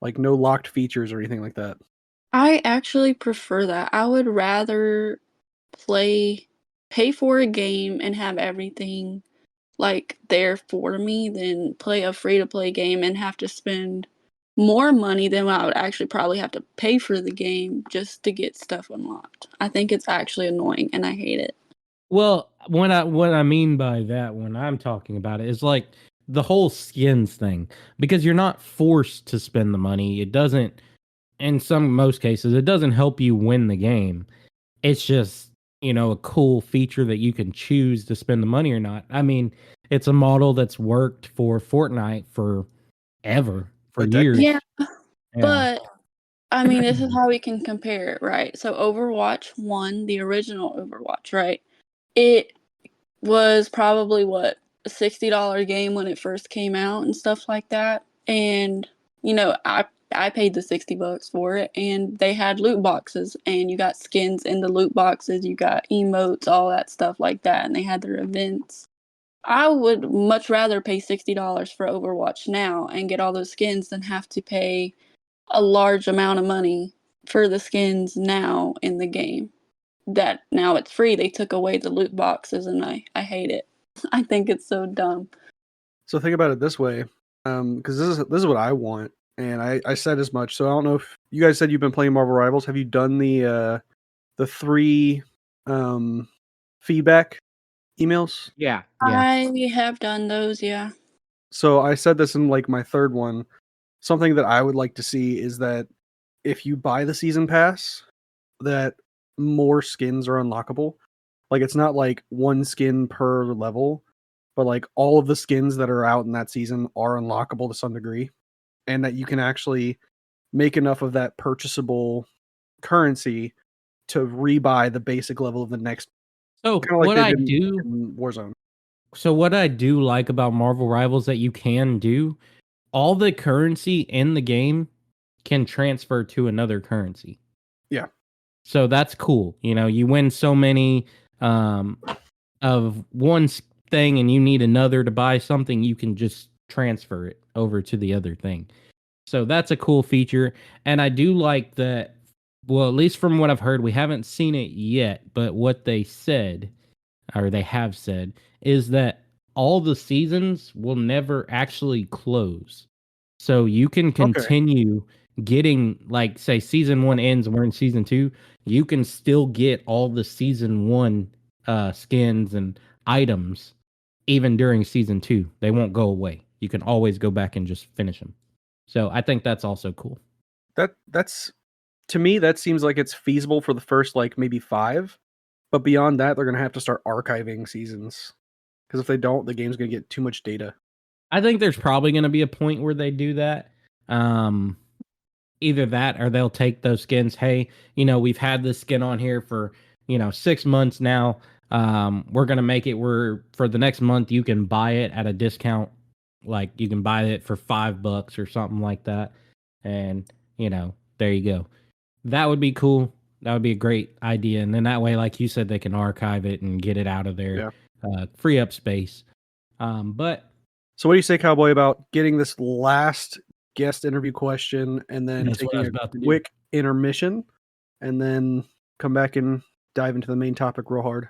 like no locked features or anything like that. I actually prefer that. I would rather play pay for a game and have everything like there for me than play a free to play game and have to spend more money than what I would actually probably have to pay for the game just to get stuff unlocked. I think it's actually annoying and I hate it. Well, what I mean by that when I'm talking about it is like the whole skins thing because you're not forced to spend the money. It doesn't in most cases it doesn't help you win the game. It's just, a cool feature that you can choose to spend the money or not. I mean, it's a model that's worked for Fortnite forever, for A decade. Yeah, years. Yeah. but I mean, this is how we can compare it, right? So Overwatch 1, the original Overwatch, right? It was probably what, a $60 game when it first came out and stuff like that. And I paid the $60 for it and they had loot boxes and you got skins in the loot boxes, you got emotes, all that stuff like that, and they had their events. I would much rather pay $60 for Overwatch now and get all those skins than have to pay a large amount of money for the skins now in the game. That now it's free. They took away the loot boxes and I hate it. I think it's so dumb. So think about it this way, because this is what I want, and I said as much. So I don't know if you guys said you've been playing Marvel Rivals. Have you done the three feedback emails? Yeah. I have done those, yeah. So I said this in like my third one. Something that I would like to see is that if you buy the season pass, that more skins are unlockable. Like it's not like one skin per level, but like all of the skins that are out in that season are unlockable to some degree, and that you can actually make enough of that purchasable currency to rebuy the basic level of the next, So kind of like what they I did do in Warzone. so what I do like about Marvel Rivals that you can do, all the currency in the game can transfer to another currency. Yeah. So that's cool. You know, you win so many of one thing and you need another to buy something, you can just transfer it over to the other thing. So that's a cool feature. And I do like that. Well, at least from what I've heard, we haven't seen it yet, but what they said, or they have said, is that all the seasons will never actually close. So you can Okay. continue getting, like, say, season one ends and we're in season two, you can still get all the season one skins and items even during season two. They won't go away. You can always go back and just finish them. So I think that's also cool. That's to me that seems like it's feasible for the first like maybe 5, but beyond that they're gonna have to start archiving seasons, because if they don't, the game's gonna get too much data. I think there's probably going to be a point where they do that. Um, Either that or they'll take those skins. Hey, you know, we've had this skin on here for, 6 months now. We're going to make it where for the next month you can buy it at a discount. Like you can buy it for $5 or something like that. And, there you go. That would be cool. That would be a great idea. And then that way, like you said, they can archive it and get it out of there, Yeah. free up space. But So what do you say, Cowboy, about getting this last guest interview question and then that's what I taking was a about to do. quick intermission and then come back and dive into the main topic real hard?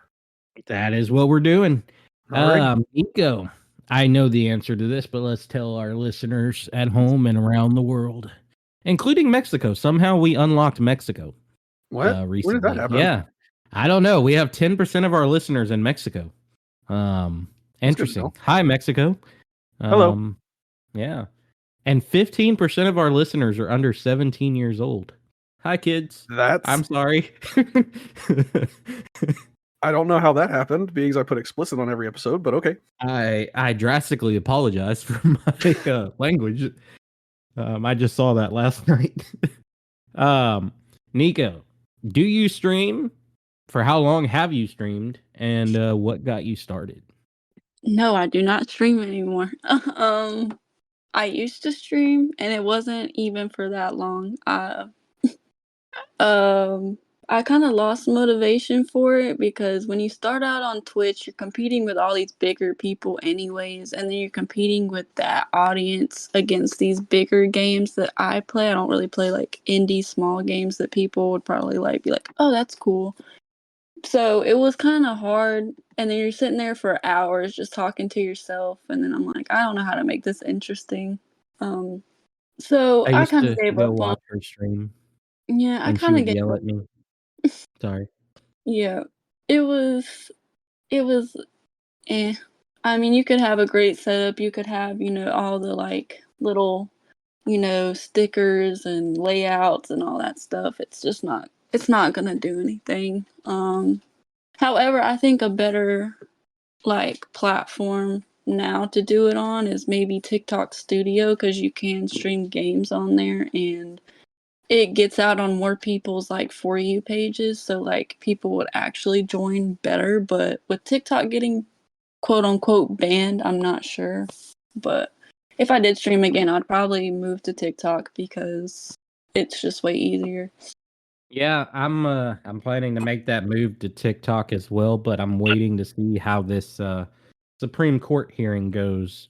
That is what we're doing. All right. Nico, I know the answer to this, but let's tell our listeners at home and around the world, including Mexico. Somehow we unlocked Mexico What? When did that recently. happen? Yeah. I don't know. We have 10% of our listeners in Mexico. That's good to know. Interesting. Hi, Mexico. Hello. Yeah. And 15% of our listeners are under 17 years old. Hi, kids. That's I'm sorry. I don't know how that happened, being as I put explicit on every episode, but okay. I drastically apologize for my language. I just saw that last night. Nico, do you stream? For how long have you streamed? And what got you started? No, I do not stream anymore. I used to stream, and it wasn't even for that long. I kind of lost motivation for it because when you start out on Twitch, you're competing with all these bigger people anyways, and then you're competing with that audience against these bigger games that I play. I don't really play like indie small games that people would probably like be like, "Oh, that's cool." So it was kind of hard, and then you're sitting there for hours just talking to yourself, and then I'm like, I don't know how to make this interesting. So I I used kind of to gave go up on. watch her stream, Yeah, I and she kind of would gave yell up. at me. Sorry. Yeah, it was. It was eh. I mean, you could have a great setup. You could have, all the like little, stickers and layouts and all that stuff. It's just not. It's not gonna do anything. However, I think a better like platform now to do it on is maybe TikTok Studio, because you can stream games on there and it gets out on more people's like For You pages, so like people would actually join better. But with TikTok getting quote unquote banned, I'm not sure. But if I did stream again, I'd probably move to TikTok because it's just way easier. Yeah, I'm planning to make that move to TikTok as well, but I'm waiting to see how this Supreme Court hearing goes.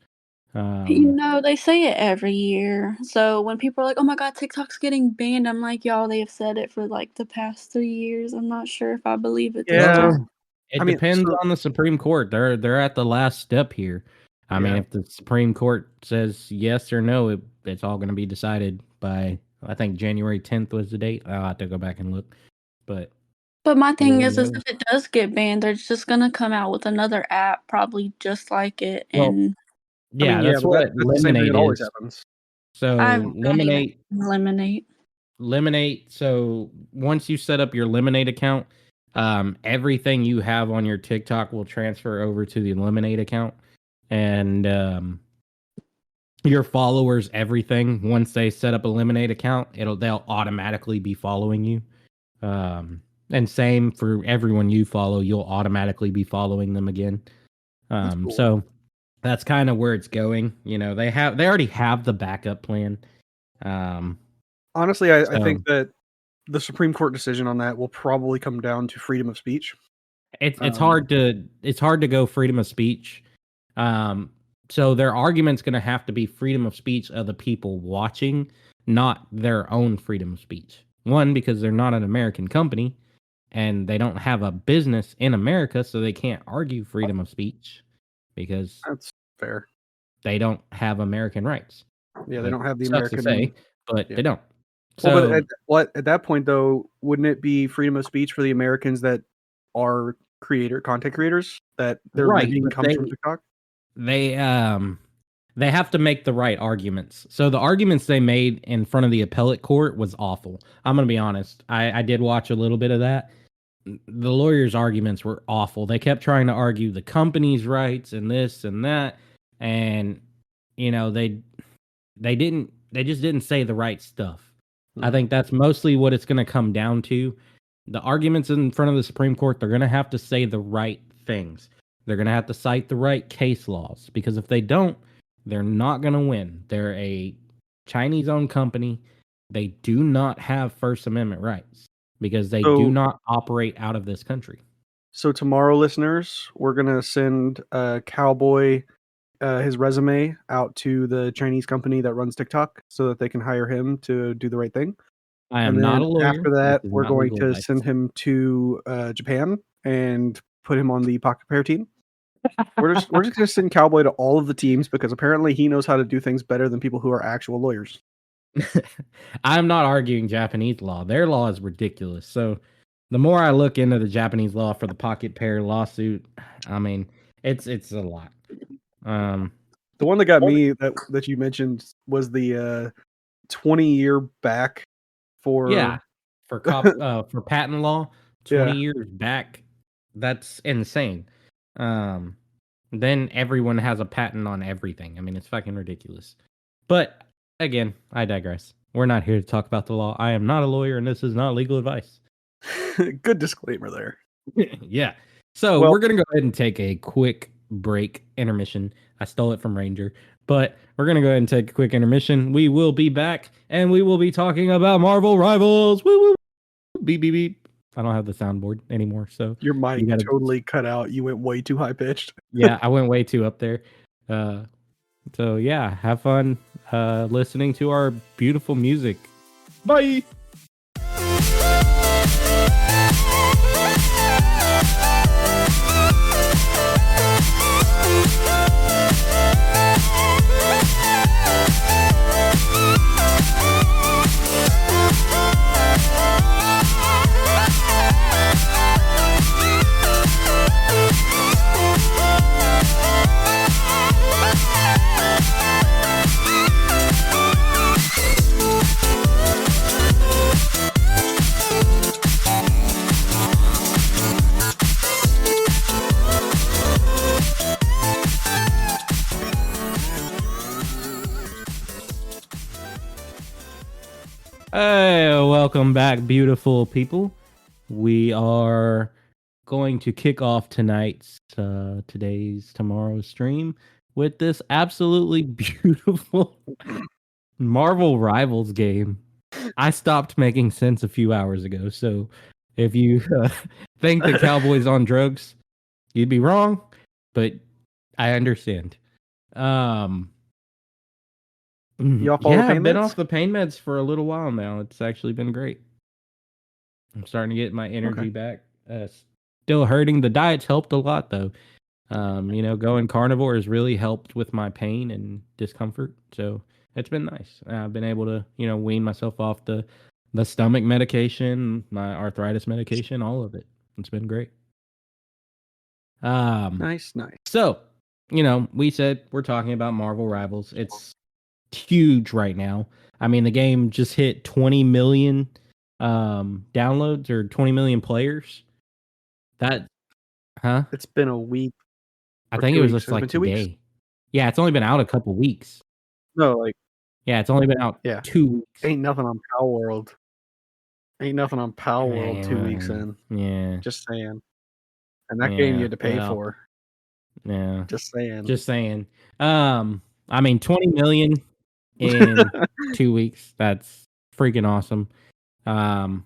They say it every year. So when people are like, "Oh my God, TikTok's getting banned," I'm like, "Y'all, they have said it for like the past 3 years. I'm not sure if I believe it this Yeah. time." It I mean, depends so on the Supreme Court. They're at the last step here. I mean, yeah. if the Supreme Court says yes or no, it's all going to be decided by, I think, January 10th was the date. I'll have to go back and look. But But my thing we'll is if know. it does get banned, they're just gonna come out with another app, probably just like it. Well, And I mean, yeah, yeah, that's but what that's the same thing Lemonade that always is. happens. I So don't even eliminate. Lemonade. So once you set up your Lemonade account, everything you have on your TikTok will transfer over to the Eliminate account, and your followers, everything. Once they set up Eliminate account, they'll automatically be following you. And same for everyone you follow, you'll automatically be following them again. Cool. So that's kind of where it's going. You know, they already have the backup plan. Honestly, I think that the Supreme Court decision on that will probably come down to freedom of speech. It's hard to go freedom of speech. So their argument's going to have to be freedom of speech of the people watching, not their own freedom of speech. One, because they're not an American company and they don't have a business in America, so they can't argue freedom of speech because That's fair. they don't have American rights. Yeah, they don't have the Sucks American. to say, but yeah. they don't. Well, So, but at that point though, wouldn't it be freedom of speech for the Americans that are content creators that their right, living but comes from TikTok? they have to make the right arguments. So the arguments they made in front of the appellate court was awful. I'm gonna be honest. I did watch a little bit of that. The lawyers' arguments were awful. They kept trying to argue the company's rights and this and that, and you know they just didn't say the right stuff. I think that's mostly what it's going to come down to. The arguments in front of the Supreme Court, they're going to have to say the right things. They're going to have to cite the right case laws, because if they don't, they're not going to win. They're a Chinese-owned company. They do not have First Amendment rights because they do not operate out of this country. So tomorrow, listeners, we're going to send Cowboy his resume out to the Chinese company that runs TikTok so that they can hire him to do the right thing. I am not a lawyer. After that, we're going to send him to Japan and put him on the Pocket Pair team. We're just going to send Cowboy to all of the teams because apparently he knows how to do things better than people who are actual lawyers. I'm not arguing Japanese law. Their law is ridiculous. So the more I look into the Japanese law for the Pocket Pair lawsuit, I mean, it's a lot. The one that got me that you mentioned was the 20-year back for for patent law, 20 Yeah. years back. That's insane. Then everyone has a patent on everything. I mean, it's fucking ridiculous. But again, I digress. We're not here to talk about the law. I am not a lawyer, and this is not legal advice. Good disclaimer there. Yeah. So we're going to go ahead and take a quick break, intermission. I stole it from Ranger. But we're going to go ahead and take a quick intermission. We will be back, and we will be talking about Marvel Rivals. Woo, woo, beep, beep, beep. I don't have the soundboard anymore, so... Your mic totally cut out. You went way too high-pitched. Yeah, I went way too up there. So, yeah, have fun listening to our beautiful music. Bye! Hey, welcome back, beautiful people. We are going to kick off tomorrow's stream with this absolutely beautiful Marvel Rivals game. I stopped making sense a few hours ago, so if you think the Cowboys on drugs, you'd be wrong, but I understand. I've been off the pain meds for a little while now. It's actually been great. I'm starting to get my energy back. Still hurting. The diet's helped a lot, though. Going carnivore has really helped with my pain and discomfort. So it's been nice. I've been able to, wean myself off the stomach medication, my arthritis medication, all of it. It's been great. Nice. So, we said we're talking about Marvel Rivals. It's huge right now. I mean, the game just hit 20 million downloads or 20 million players. That huh? It's been a week I or think 2 it was weeks. just Has it been like 2 weeks? today. Yeah, it's only been out a couple weeks. No, like Yeah, it's only been out yeah. 2 weeks. Ain't nothing on Pal World. Ain't nothing on Pal World 2 weeks in. Yeah. Just saying. And that game you Yeah, had to pay well, for. yeah. Just saying. Just saying. I mean, 20 million in 2 weeks. That's freaking awesome. Um,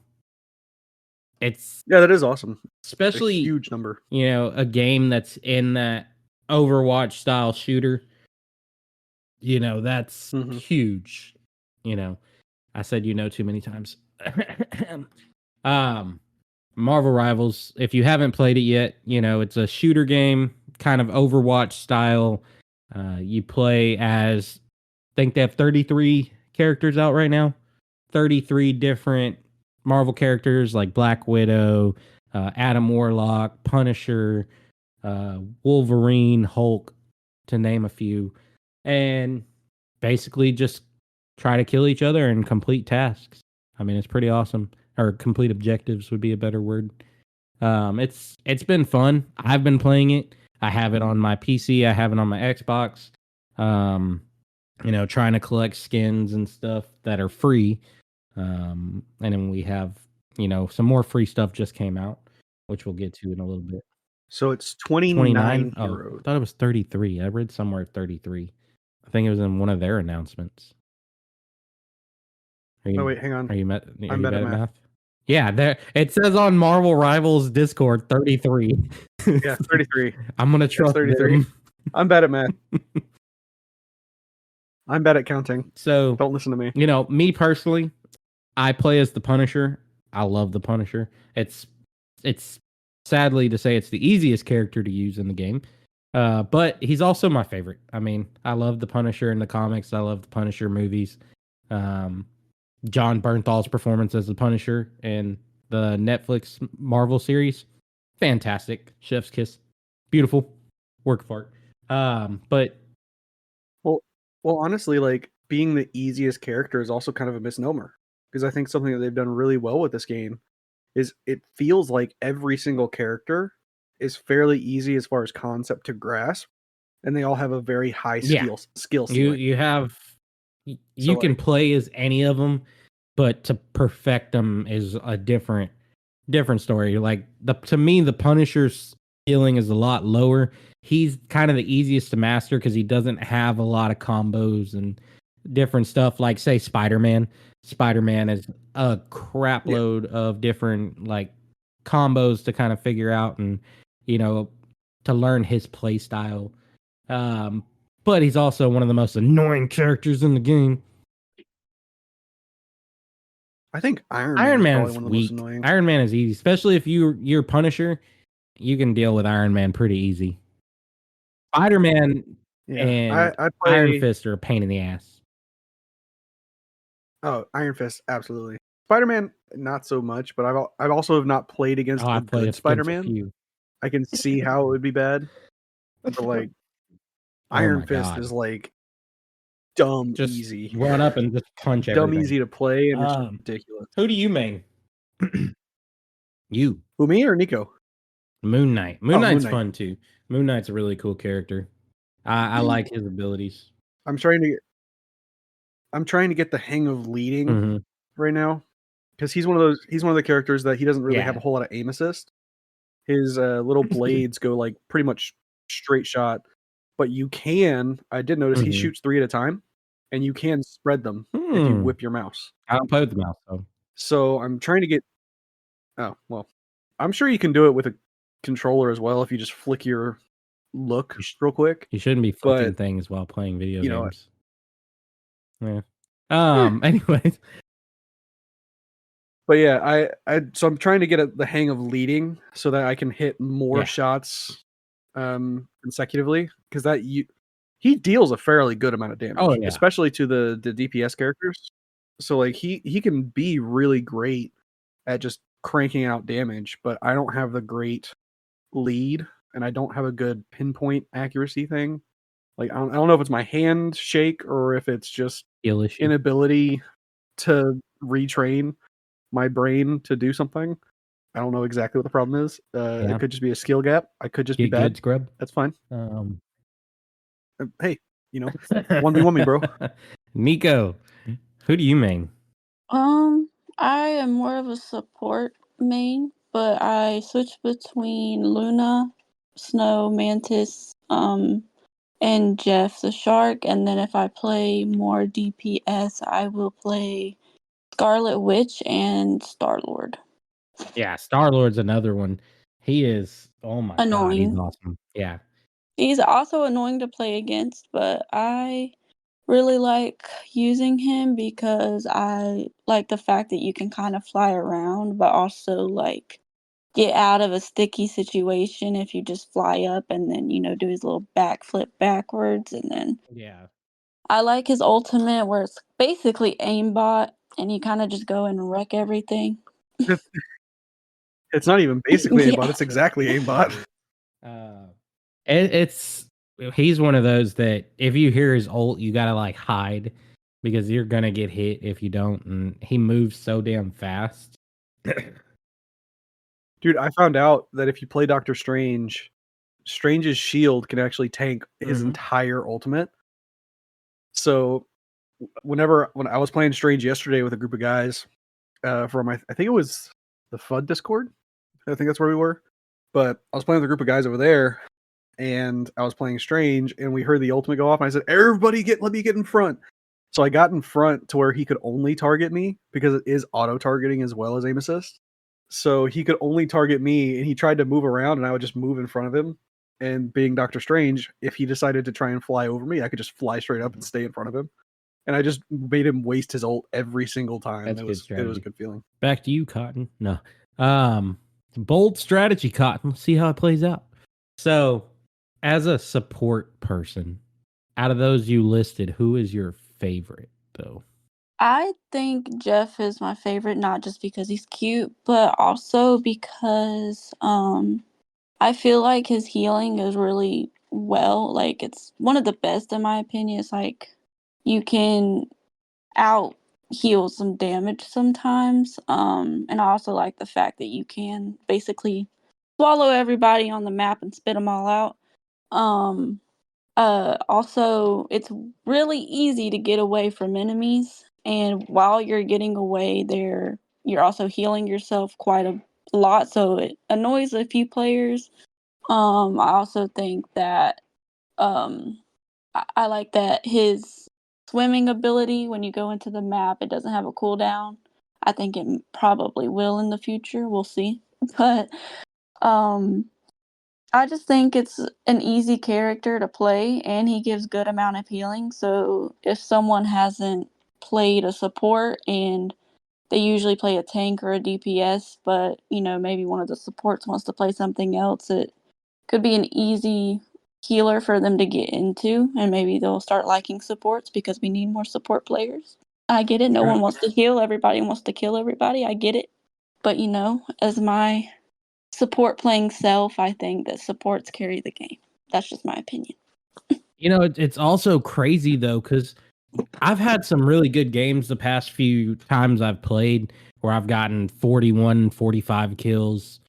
it's Yeah, that is awesome. It's a especially, huge number. a game that's in that Overwatch style shooter. That's Mhm. huge. I said too many times. um, Marvel Rivals. If you haven't played it yet, it's a shooter game, kind of Overwatch style. You play as, I think they have 33 characters out right now. 33 different Marvel characters like Black Widow, Adam Warlock, Punisher, Wolverine, Hulk, to name a few. And basically just try to kill each other and complete tasks. I mean, it's pretty awesome. Or complete objectives would be a better word. It's been fun. I've been playing it. I have it on my PC. I have it on my Xbox. Um, trying to collect skins and stuff that are free. And then we have, some more free stuff just came out, which we'll get to in a little bit. So it's 29? 29 Oh, I heroes. thought it was 33. I read somewhere 33. I think it was in one of their announcements. Oh wait, hang on. Are you I'm bad bad at at math. math? Yeah, there it says on Marvel Rivals Discord 33. Yeah, 33. I'm gonna It's trust 33. them. I'm bad at math. I'm bad at counting. So, Don't listen to me. me personally, I play as the Punisher. I love the Punisher. It's sadly to say it's the easiest character to use in the game. But he's also my favorite. I mean, I love the Punisher in the comics. I love the Punisher movies. Um, John Bernthal's performance as the Punisher in the Netflix Marvel series, fantastic. Chef's kiss, beautiful work of art. But Well, honestly, like being the easiest character is also kind of a misnomer because I think something that they've done really well with this game is it feels like every single character is fairly easy as far as concept to grasp, and they all have a very high yeah, skill you ceiling. you have So you can like, play as any of them, but to perfect them is a different story. Like to me, the Punisher's ceiling is a lot lower. He's kind of the easiest to master because he doesn't have a lot of combos and different stuff. Like say Spider-Man. Spider-Man is a crap yeah, load of different like combos to kind of figure out and you know to learn his play style. Um, but he's also one of the most annoying characters in the game. I think Iron Man Iron is probably Man's one of the most weak. annoying. Iron Man is easy, especially if you're Punisher. You can deal with Iron Man pretty easy. Spider Man Yeah, and I Iron play. Fist are a pain in the ass. Oh, Iron Fist, absolutely. Spider-Man, not so much, but I've also have not played against Oh, a I've played good against a Spider-Man. few. I can see how it would be bad, but like Oh Iron my Fist is god. like dumb Just easy. run up and just punch Dumb everything. easy to play, and it's Um, ridiculous. who do you main? You. Who, me or Nico? Moon Knight. Moon Oh, Moon Knight's Knight. fun too. Moon Knight's a really cool character. I like his abilities. I'm trying to get the hang of leading Mm-hmm. right now because he's one of the characters that he doesn't really have Yeah. a whole lot of aim assist. His little blades go like pretty much straight shot, but I did notice he Mm-hmm. shoots 3 at a time, and you can spread them if you Hmm. whip your mouse. I don't play with the mouse though. So I'm trying to get. Oh well, I'm sure you can do it with a controller as well if you just flick your look You, sh- real quick. you shouldn't be flicking But things while playing video you know, games. Yeah. eh, Anyways. but yeah, so I'm trying to get the hang of leading so that I can hit more Yeah. shots consecutively because he deals a fairly good amount of Oh damage, yeah. especially to the DPS characters. So like he can be really great at just cranking out damage, but I don't have the great lead and I don't have a good pinpoint accuracy thing. Like I don't know if it's my hand shake or if it's just Skill issue. inability to retrain my brain to do something. I don't know exactly what the problem is. Yeah. It could just be a skill gap. I could just be Get bad. good, scrub. That's fine. Hey, 1v1 me, bro. Nico, who do you main? I am more of a support main, but I switch between Luna, Snow, Mantis, and Jeff the Shark, and then if I play more DPS, I will play Scarlet Witch and Star-Lord. Yeah, Star-Lord's another one. He is, oh my god, he's Annoying. awesome. Yeah. He's also annoying to play against, but I really like using him because I like the fact that you can kind of fly around, but also like get out of a sticky situation if you just fly up and then, do his little backflip backwards. And then Yeah. I like his ultimate where it's basically aimbot and you kind of just go and wreck everything. It's not even basically aimbot. Yeah. It's exactly aimbot. It's he's one of those that if you hear his ult, you gotta like hide because you're gonna get hit if you don't, and he moves so damn fast. Dude, I found out that if you play Doctor Strange, Strange's shield can actually tank his entire ultimate. So when I was playing Strange yesterday with a group of guys from I think it was the FUD Discord. I think that's where we were. But I was playing with a group of guys over there, and I was playing Strange, and we heard the ultimate go off, and I said, "Everybody let me get in front." So I got in front to where he could only target me because it is auto targeting as well as aim assist. So he could only target me, and he tried to move around, and I would just move in front of him. And being Doctor Strange, if he decided to try and fly over me, I could just fly straight up and stay in front of him. And I just made him waste his ult every single time. That's It good was a strategy. good feeling. Back to you, Cotton. No. Bold strategy, Cotton. Let's see how it plays out. So, as a support person, out of those you listed, who is your favorite though? I think Jeff is my favorite, not just because he's cute, but also because I feel like his healing is really well, like it's one of the best in my opinion. It's like you can out heal some damage sometimes. And I also like the fact that you can basically swallow everybody on the map and spit them all out. Um, Also, it's really easy to get away from enemies, and while you're getting away, you're also healing yourself quite a lot, so it annoys a few players. I also think that um, I like that his swimming ability when you go into the map, it doesn't have a cooldown. I think it probably will in the future. We'll see, but um, I just think it's an easy character to play, and he gives good amount of healing. So if someone hasn't played a support and they usually play a tank or a DPS, but maybe one of the supports wants to play something else, it could be an easy healer for them to get into, and maybe they'll start liking supports because we need more support players. I get it. No one wants to heal. Everybody wants to kill everybody. I get it. But as my support playing self, I think that supports carry the game. That's just my opinion. It's also crazy though, because I've had some really good games the past few times I've played where I've gotten 41, 45 kills.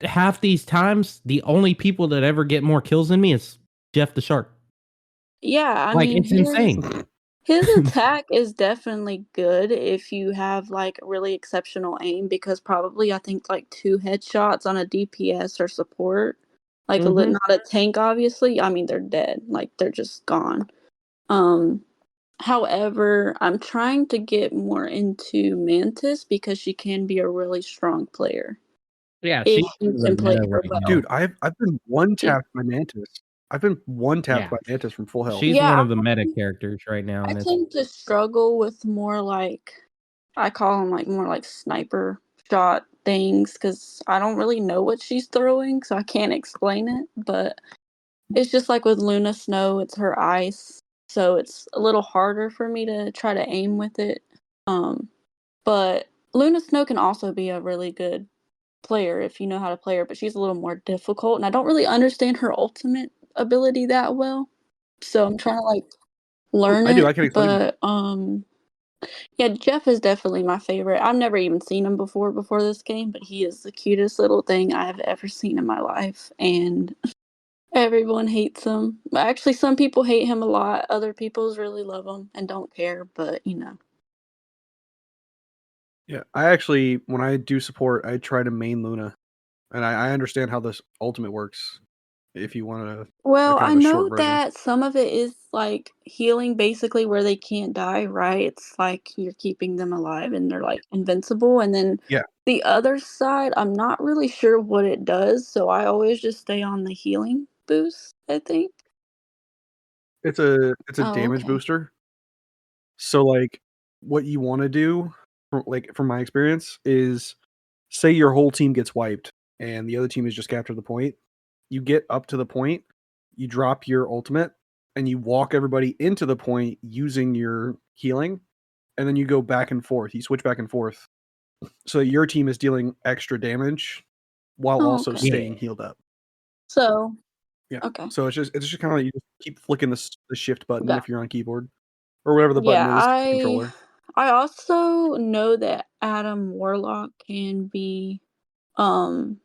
Half these times, the only people that ever get more kills than me is Jeff the Shark. Yeah, I Like, mean, it's insane. his attack is definitely good if you have like really exceptional aim, because probably I think like 2 headshots on a DPS or support, like not a tank obviously. I mean, they're dead. Like they're just gone. However, I'm trying to get more into Mantis because she can be a really strong player Yeah, if she's you the can play meta her right well. now. Dude, I've been one tapped by Mantis. I've been one tapped Yeah. by Mantis from full health. She's Yeah, one of the meta characters right now, I and it's tend to struggle with more like, I call them like more like sniper shot things because I don't really know what she's throwing, so I can't explain it. But it's just like with Luna Snow, it's her ice, so it's a little harder for me to try to aim with it. But Luna Snow can also be a really good player if you know how to play her, but she's a little more difficult, and I don't really understand her ultimate ability that well. So I'm trying to like Oh, learn I do. I it, can explain. but Yeah, Jeff is definitely my favorite. I've never even seen him before this game, but he is the cutest little thing I've ever seen in my life, and everyone hates him. Actually, some people hate him a lot, other people's really love him and don't care, but, you know. Yeah, I actually, when I do support, I try to main Luna, and I understand how this ultimate works. If you want a Well, kind I of a short know version. that some of it is, like, healing basically where they can't die, right? It's like you're keeping them alive and they're, like, invincible, and then Yeah, the other side, I'm not really sure what it does, so I always just stay on the healing boost, I think. it's a Oh, damage okay. booster. So like, what you want to do, from my experience, is say your whole team gets wiped and the other team has just captured the point. You get up to the point, you drop your ultimate, and you walk everybody into the point using your healing, and then you go back and forth. You switch back and forth, so your team is dealing extra damage while Oh, also okay. Yeah. staying healed up. So Yeah. okay. So it's just kind of like you just keep flicking the shift button Yeah. if you're on keyboard or whatever the button Yeah, is for the I controller. I also know that Adam Warlock can be, um,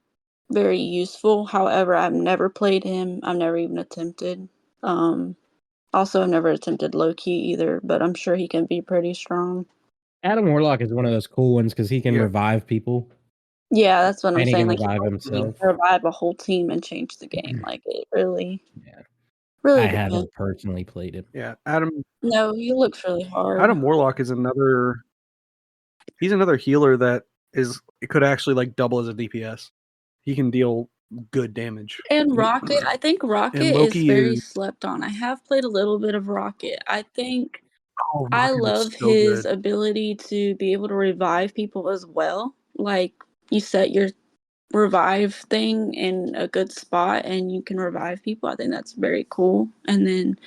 very useful. However, I've never played him. I've never even attempted. Um, Also, I've never attempted low key either, but I'm sure he can be pretty strong. Adam Warlock is one of those cool ones because he can Yeah. revive people Yeah, that's what I'm and he saying. can Like he revive Mhm. himself. can revive a whole team and change the game. Like it really, Yeah. really I depends. haven't personally played it. Yeah. No, he looks really hard. Adam Warlock is he's another healer that it could actually like double as a DPS. He can deal good damage. And Rocket, I think And Rocket is Loki very is slept on. I have played a little bit of Rocket. I think oh, I Rocket is love so his good. ability to be able to revive people as well. Like you set your revive thing in a good spot and you can revive people. I think that's very cool. And then,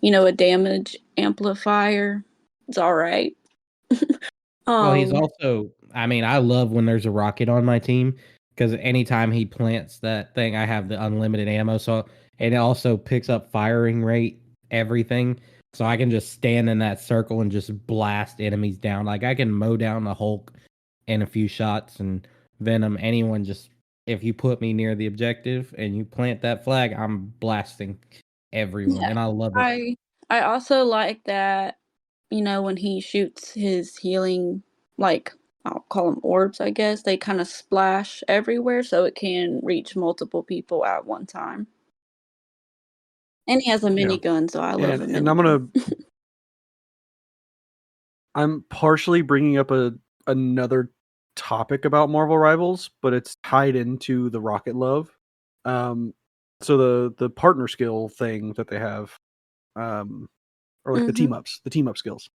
a damage amplifier is all right. Well, he's Um, also I mean, I love when there's a rocket on my team because anytime he plants that thing, I have the unlimited ammo. So and it also picks up firing rate, everything. So I can just stand in that circle and just blast enemies down. Like I can mow down the Hulk in a few shots and Venom. Anyone just if you put me near the objective and you plant that flag, I'm blasting everyone, yeah. and I love it. I also like that, when he shoots his healing, like I'll call them orbs, I guess, they kind of splash everywhere so it can reach multiple people at one time. And he has a Yeah. minigun, so I love a And minigun. I'm partially bringing up another topic about Marvel Rivals, but it's tied into the Rocket love. Um, so the partner skill thing that they have, or like Mhm. the team up skills.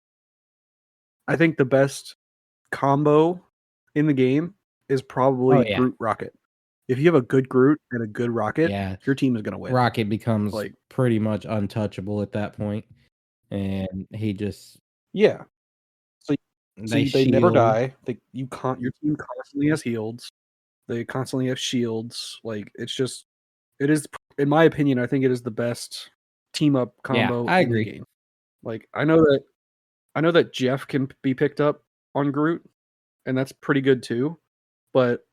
I think the best combo in the game is Oh probably yeah, Groot Rocket. If you have a good Groot and a good Rocket, yeah. your team is gonna win. Rocket becomes Like, pretty much untouchable at that point, and he just yeah. So they they never shield. die. Your team constantly has heals. They constantly have shields. Like it is, in my opinion, I think it is the best team up Yeah, combo I in the agree. game. Like I know that Jeff can be picked up on Groot, and that's pretty good too. But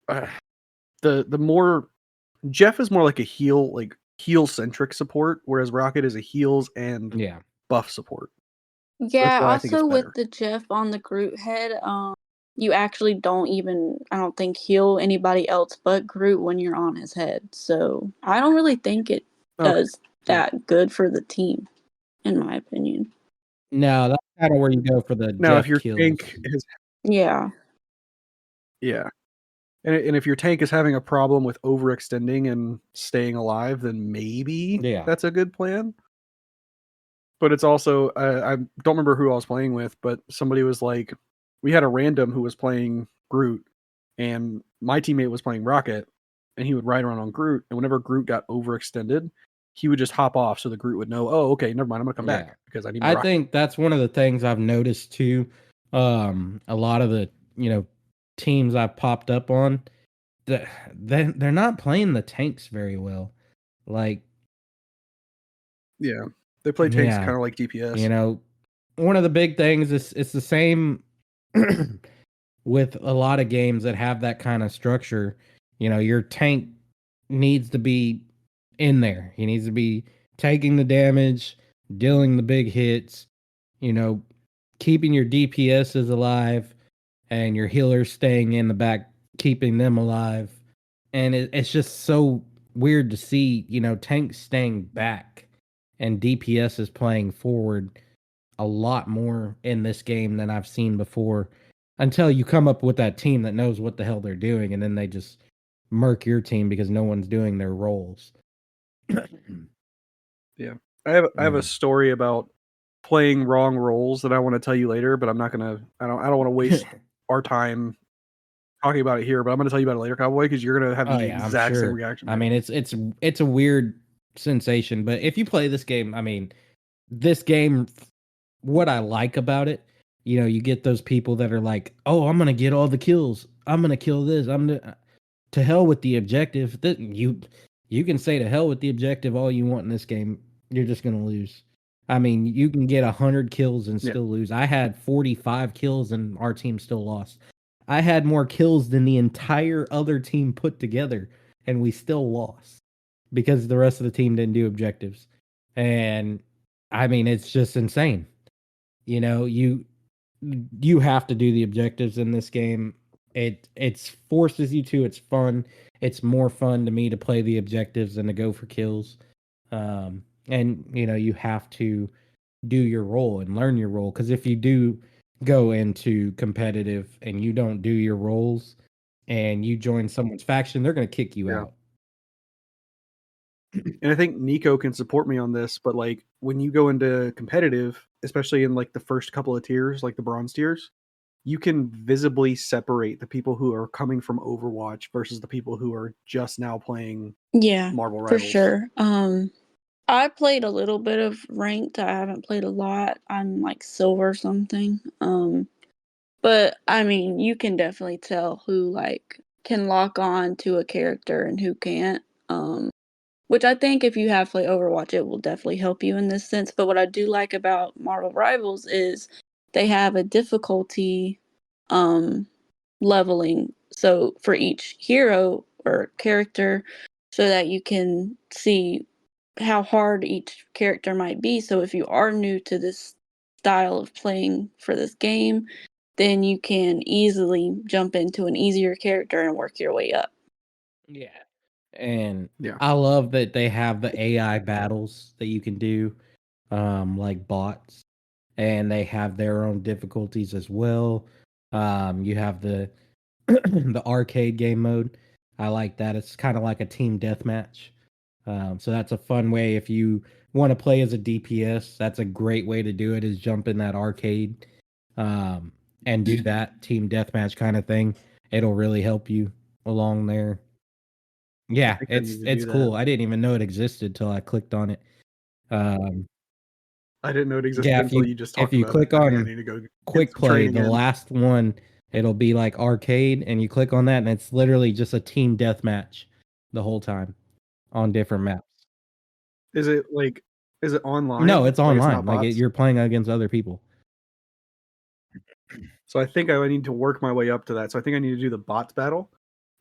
uh, the more Jeff is more like a heal centric support, whereas Rocket is a heals and Yeah, buff support. So that's Yeah, why I think it's also with better. the Jeff on the Groot head, you actually don't even, I don't think, heal anybody else but Groot when you're on his head. So I don't really think it Okay, does yeah. that good for the team, in my opinion. no, that's kind of where you go for the Now if Jeff your kills. tank is Yeah. yeah, and if your tank is having a problem with overextending and staying alive, then maybe Yeah, that's a good plan. But it's also I don't remember who I was playing with, but somebody was like, we had a random who was playing Groot, and my teammate was playing Rocket, and he would ride around on Groot, and whenever Groot got overextended, he would just hop off so the Groot would know, oh, okay, never mind, I'm gonna come yeah. back because I need my I Rocket. think that's one of the things I've noticed too. A lot of the teams I've popped up on, they're not playing the tanks very well. Like, Yeah, they play tanks yeah, kind of like you DPS. know, one of the big things is it's the same with a lot of games that have that kind of structure. You know, your tank needs to be in there. He needs to be taking the damage, dealing the big hits, you know, keeping your DPSs alive and your healers staying in the back, keeping them alive. And it's just so weird to see, you know, tanks staying back and DPS is playing forward a lot more in this game than I've seen before until you come up with that team that knows what the hell they're doing and then they just murk your team because no one's doing their roles. Yeah. I have a story about playing wrong roles that I want to tell you later, but I'm not gonna. I don't want to waste our time talking about it here. But I'm gonna tell you about it later, Cowboy, because you're gonna have Oh the yeah, I'm exact same sure. reaction. I mean, it's a weird sensation, but if you play this game, I mean, this game, what I like about it, you know, you get those people that are like, "Oh, I'm gonna get all the kills. I'm gonna kill this. To hell with the objective." You can say to hell with the objective all you want in this game. You're just gonna lose. I mean, you can get 100 kills and Yeah. still lose. I had 45 kills and our team still lost. I had more kills than the entire other team put together, and we still lost because the rest of the team didn't do objectives. And I mean, it's just insane. You know, you have to do the objectives in this game. It's forces you to. It's fun. It's more fun to me to play the objectives than to go for kills. And you know, you have to do your role and learn your role because if you do go into competitive and you don't do your roles and you join someone's faction, they're going to kick you Yeah. out. And I think Nico can support me on this, but like when you go into competitive, especially in like the first couple of tiers, like the bronze tiers, you can visibly separate the people who are coming from Overwatch versus the people who are just now playing Yeah, Marvel for Rivals. sure. I played a little bit of ranked. I haven't played a lot. I'm like silver something. But I mean, you can definitely tell who like can lock on to a character and who can't. Which I think if you have played Overwatch, it will definitely help you in this sense. But what I do like about Marvel Rivals is they have a difficulty leveling. So for each hero or character, so that you can see how hard each character might be. So if you are new to this style of playing for this game, then you can easily jump into an easier character and work your way up. Yeah. And Yeah. I love that they have the AI battles that you can do, like bots, and they have their own difficulties as well. You have the the arcade game mode. I like that. It's kind of like a team deathmatch. So that's a fun way if you want to play as a DPS. That's a great way to do it. Is jump in that arcade, um, and do that team deathmatch kind of thing. It'll really help you along there. I Yeah, think I need it's to it's do that. cool. I didn't even know it existed till I clicked on it. Um, I didn't know it existed yeah, until you just if talked you about it. click I think I on need to go get quick some play, training the in. last one, it'll be like arcade, and you click on that, and it's literally just a team deathmatch the whole time on different maps. Is it No, online? it's Like it's online. not Like bots? you're playing against other people. So I think I need to work my way up to that. So I think I need to do the bots battle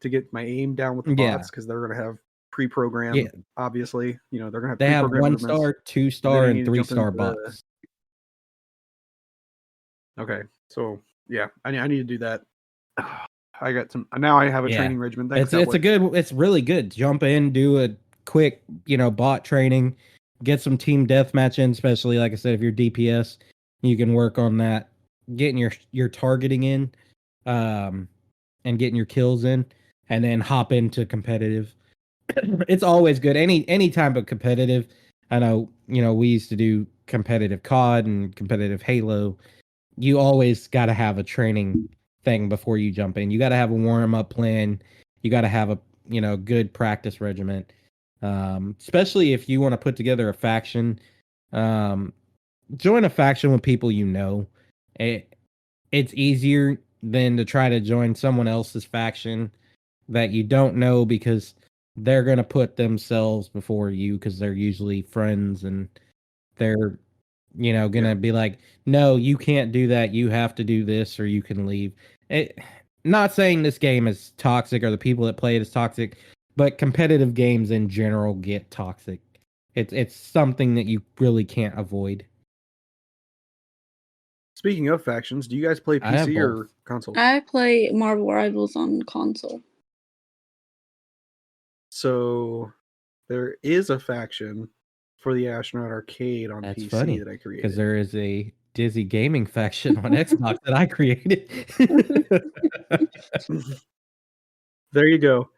to get my aim down with the Yeah, bots because they're gonna have pre-program. yeah. Obviously, they're gonna have They have pre-program 1 movements. star, 2 And then star, I and need to 3 jump into star the. bots. Okay, so yeah, I need to do that. I got some now. I have a Yeah. training regimen. Thanks, It's Cowboy. it's really good. Jump in, do a quick, bot training, get some team deathmatch in, especially like I said, if you're DPS, you can work on that, getting your targeting in, um, and getting your kills in, and then hop into competitive. It's always good. Any type of competitive. I know, we used to do competitive COD and competitive Halo. You always got to have a training thing before you jump in. You got to have a warm up plan. You got to have a good practice regimen. Especially if you want to put together a faction. Um, join a faction with people you know. It's easier than to try to join someone else's faction that you don't know because they're gonna put themselves before you because they're usually friends and they're gonna be like, no, you can't do that. You have to do this, or you can leave. Not saying this game is toxic or the people that play it is toxic, but competitive games in general get toxic. It's something that you really can't avoid. Speaking of factions, do you guys play I have PC or both. console? I play Marvel Rivals on console. So there is a faction for the Astronaut Arcade on That's PC funny that I because created. there is a Dizzy Gaming faction on Xbox that I created. There you go.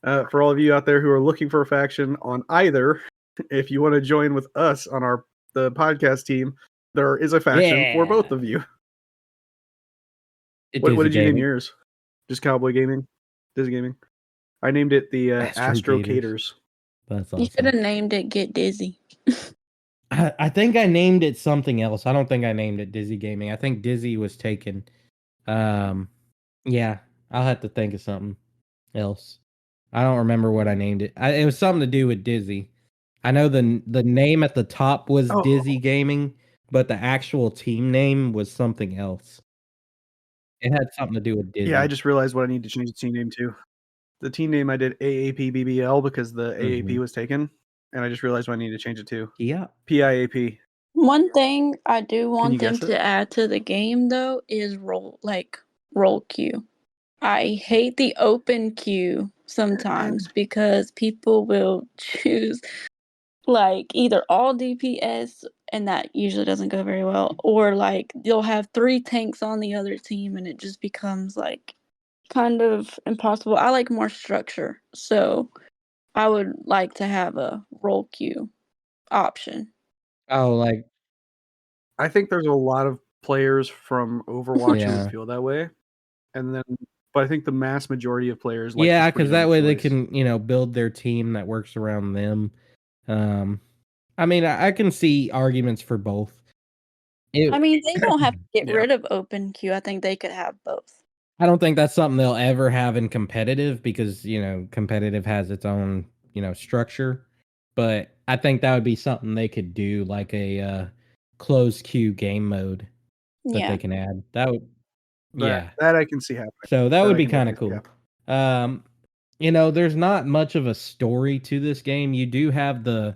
For all of you out there who are looking for a faction on either, if you want to join with us on the podcast team, there is a faction for both of you. What Dizzy did you name Gaming. yours? Just Cowboy Gaming? Dizzy Gaming? I named it the Astro Astrocators. That's You should have awesome. named it Get Dizzy. I think I named it something else. I don't think I named it Dizzy Gaming. I think Dizzy was taken. Yeah, I'll have to think of something else. I don't remember what I named it. It was something to do with Dizzy. I know the name at the top was Oh. Dizzy Gaming, but the actual team name was something else. It had something to do with Dizzy. Yeah, I just realized what I need to change the team name to. The team name I did AAPBBL because the AAP was taken, and I just realized what I need to change it to. Yeah. PIAP. One thing I do Can want you them guess it? to add to the game though is roll queue. I hate the open queue sometimes because people will choose like either all DPS and that usually doesn't go very well, or like you'll have 3 tanks on the other team and it just becomes like kind of impossible. I like more structure, so I would like to have a roll queue option. Oh, like I think there's a lot of players from Overwatch who would yeah. feel that way, but I think the mass majority of players like the Yeah, freedom because that of way they choice. can, build their team that works around them. I mean, I can see arguments for both. I mean, they don't have to get Yeah. rid of open queue. I think they could have both. I don't think that's something they'll ever have in competitive because, competitive has its own, structure. But I think that would be something they could do, like a closed queue game mode that Yeah. they can add. That would, yeah. That I can see happening. So that That would I be can kind of definitely see cool. happening. There's not much of a story to this game. You do have the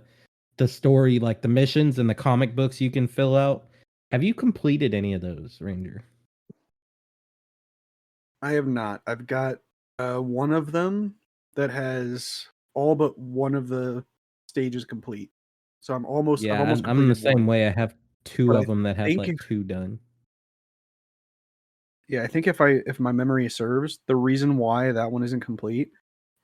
story, like the missions and the comic books you can fill out. Have you completed any of those, Ranger? I have not. I've got one of them that has all but one of the stages complete. So I've almost Yeah, I'm the completed same one. way. I have 2 But of them that have, think like, 2 done. I think if my memory serves, the reason why that one isn't complete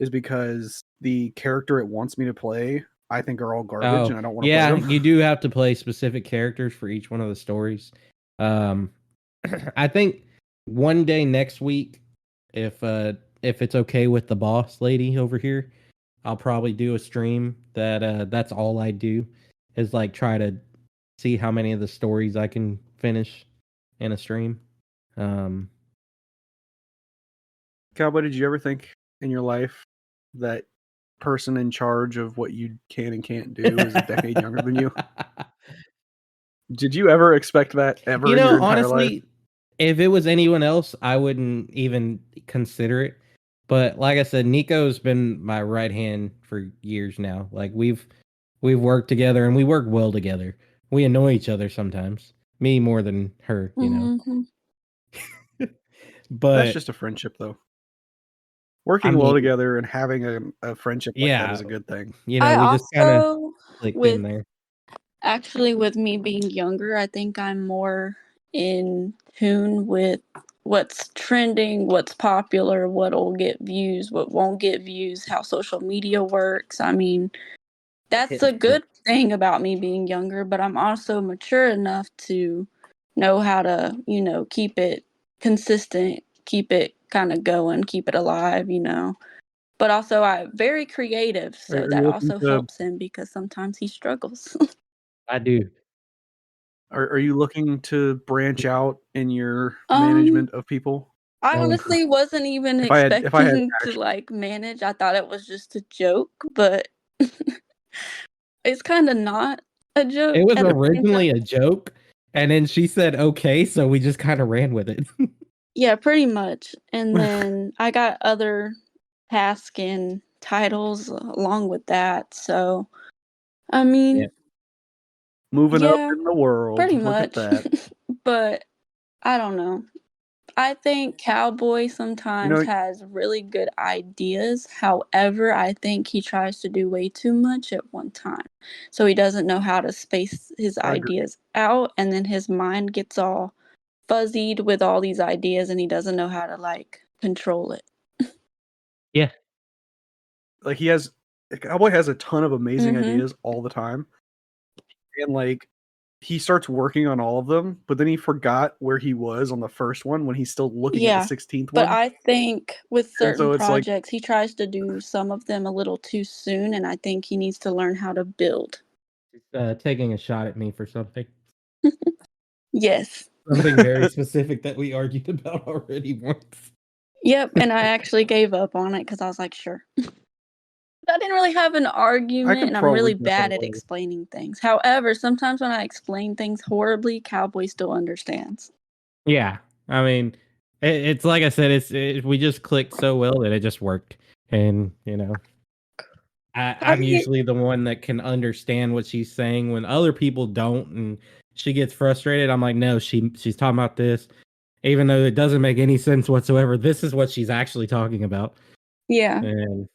is because the character it wants me to play, I think are all garbage, Oh, and I don't want to play yeah, them. you do have to play specific characters for each one of the stories. Um, I think one day next week, if it's okay with the boss lady over here, I'll probably do a stream that's all I do is, like, try to see how many of the stories I can finish in a stream. Cowboy, did you ever think in your life that person in charge of what you can and can't do is a decade younger than you? Did you ever expect that ever in your entire life? Honestly, if it was anyone else, I wouldn't even consider it. But like I said, Nico's been my right hand for years now. Like we've worked together and we work well together. We annoy each other sometimes. Me more than her. Mm-hmm. That's But just a friendship, though. I Working well mean, together and having a friendship like that yeah, is a good thing. I we just kind of also, clicked in with there. actually, with me being younger, I think I'm more in tune with what's trending, what's popular, what'll get views, what won't get views, how social media works. I mean, that's a good thing about me being younger, but I'm also mature enough to know how to, keep it consistent, keep it kind of going, keep it alive. But also, I'm very creative, so Are that you looking also to helps him because sometimes he struggles. I do. are you looking to branch out in your Um, management of people? I Um, honestly wasn't even If I had expecting to like manage. I thought it was just a joke, but it's kind of not. a joke It was at the same time. originally a joke, and then she said, "Okay," so we just kinda ran with it. Yeah, pretty much. And then I got other tasks and titles along with that. So, I Yeah. mean, Moving up yeah, in the world. pretty Look at much. that. But I don't know. I think Cowboy You sometimes know, has really good ideas. However, I think he tries to do way too much at one time. So he doesn't know how to space his I agree. ideas out, and then his mind gets all fuzzied with all these ideas and he doesn't know how to like control it. Yeah. Like Cowboy has a ton of amazing Mhm. ideas all the time. And like he starts working on all of them, but then he forgot where he was on the first one when he's still looking at the Yeah. 16th But one. I think with And certain so it's like, projects, he tries to do some of them a little too soon, and I think he needs to learn how to build. Taking a shot at me for something. Yes. Something very specific that we argued about already once. Yep, and I actually gave up on it because I was like, "Sure." I didn't really have an I argument, could and I'm probably really guess bad at already. explaining things. However, sometimes when I explain things horribly, Cowboy still understands. Yeah. I mean, it's like I said, we just clicked so well that it just worked. And, I I'm mean, usually the one that can understand what she's saying when other people don't, and she gets frustrated. I'm like, no, she's talking about this, even though it doesn't make any sense whatsoever. This is what she's actually talking about, yeah. and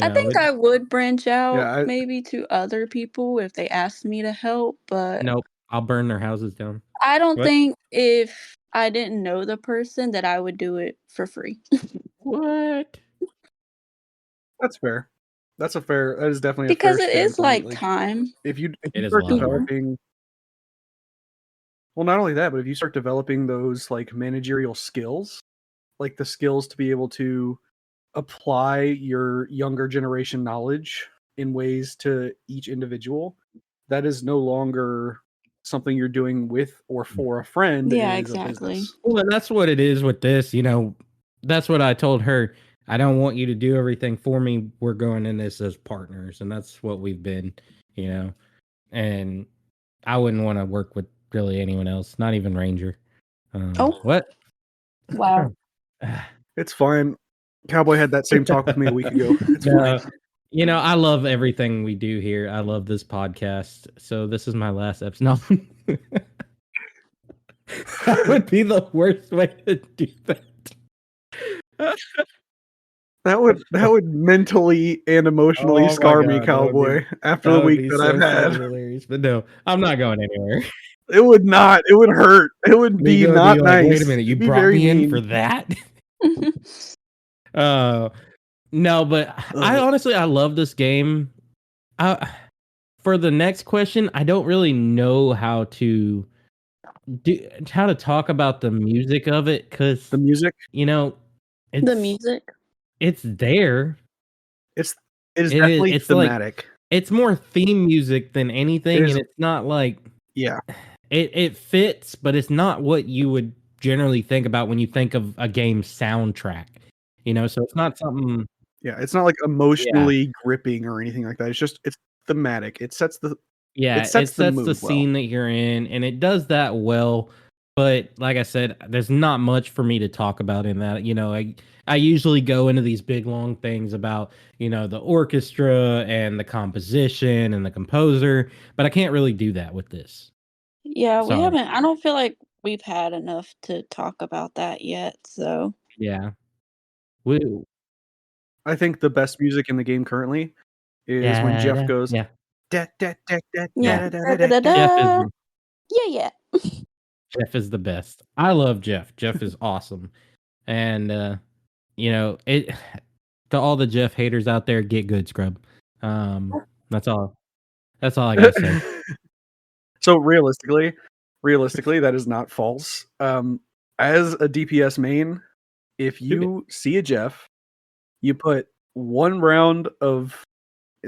I think it's I would branch out Yeah, maybe to other people if they asked me to help, but nope. I'll burn their houses down. I don't What? think if I didn't know the person that I would do it for free. What? that's fair. That is definitely a fair Because it is standpoint. like Like time. if It you is a start lot of work. developing, well, not only that, but if you start developing those like managerial skills, like the skills to be able to apply your younger generation knowledge in ways to each individual, that is no longer something you're doing with or for a friend. It Yeah, is a exactly. business. Well, and that's what it is with this. That's what I told her. I don't want you to do everything for me. We're going in this as partners, and that's what we've been. You know, and I wouldn't want to work with really anyone else, not even Ranger. Oh, What? wow. It's fine. Cowboy had that same talk with me a week ago. It's fine. No, I love everything we do here. I love this podcast. So this is my last episode. No, that would be the worst way to do that. That would mentally and emotionally Oh my scar me, god, Cowboy, after that the would week be that I've so had. fucking hilarious. But no, I'm not going anywhere. It would not. It would hurt. It would be Nico would be not like, "Wait a nice. minute, you It'd be brought very me in for mean. that?" uh no, but I Ugh. honestly I love this game. I For the next question, I don't really know how to talk about the music of it The because music, you know The it's music. it's there. it's it is It is definitely it's like thematic. it's more theme music than It anything, is, and it's not like yeah. it fits, but it's not what you would generally think about when you think of a game soundtrack. So it's not something. Yeah, it's not like Yeah. emotionally gripping or anything like that. It's thematic. Yeah, It it sets the sets the mood well. scene that you're in, and it does that well. But like I said, there's not much for me to talk about in that. I usually go into these big long things about the orchestra and the composition and the composer, but I can't really do that with this. Yeah, we Sorry. haven't I don't feel like we've had enough to talk about that yet, so Yeah. Woo. I think the best music in the game currently is when Yeah. Jeff goes Yeah. da da da da yeah. da da Da, da da, da da, da. Jeff is da. Yeah, yeah. Jeff is the best. I love Jeff. Jeff is awesome. And it to all the Jeff haters out there, get good, scrub. That's all. That's all I gotta say. So realistically, that is not false. As a DPS main, if you see a Jeff, you put 1 round of,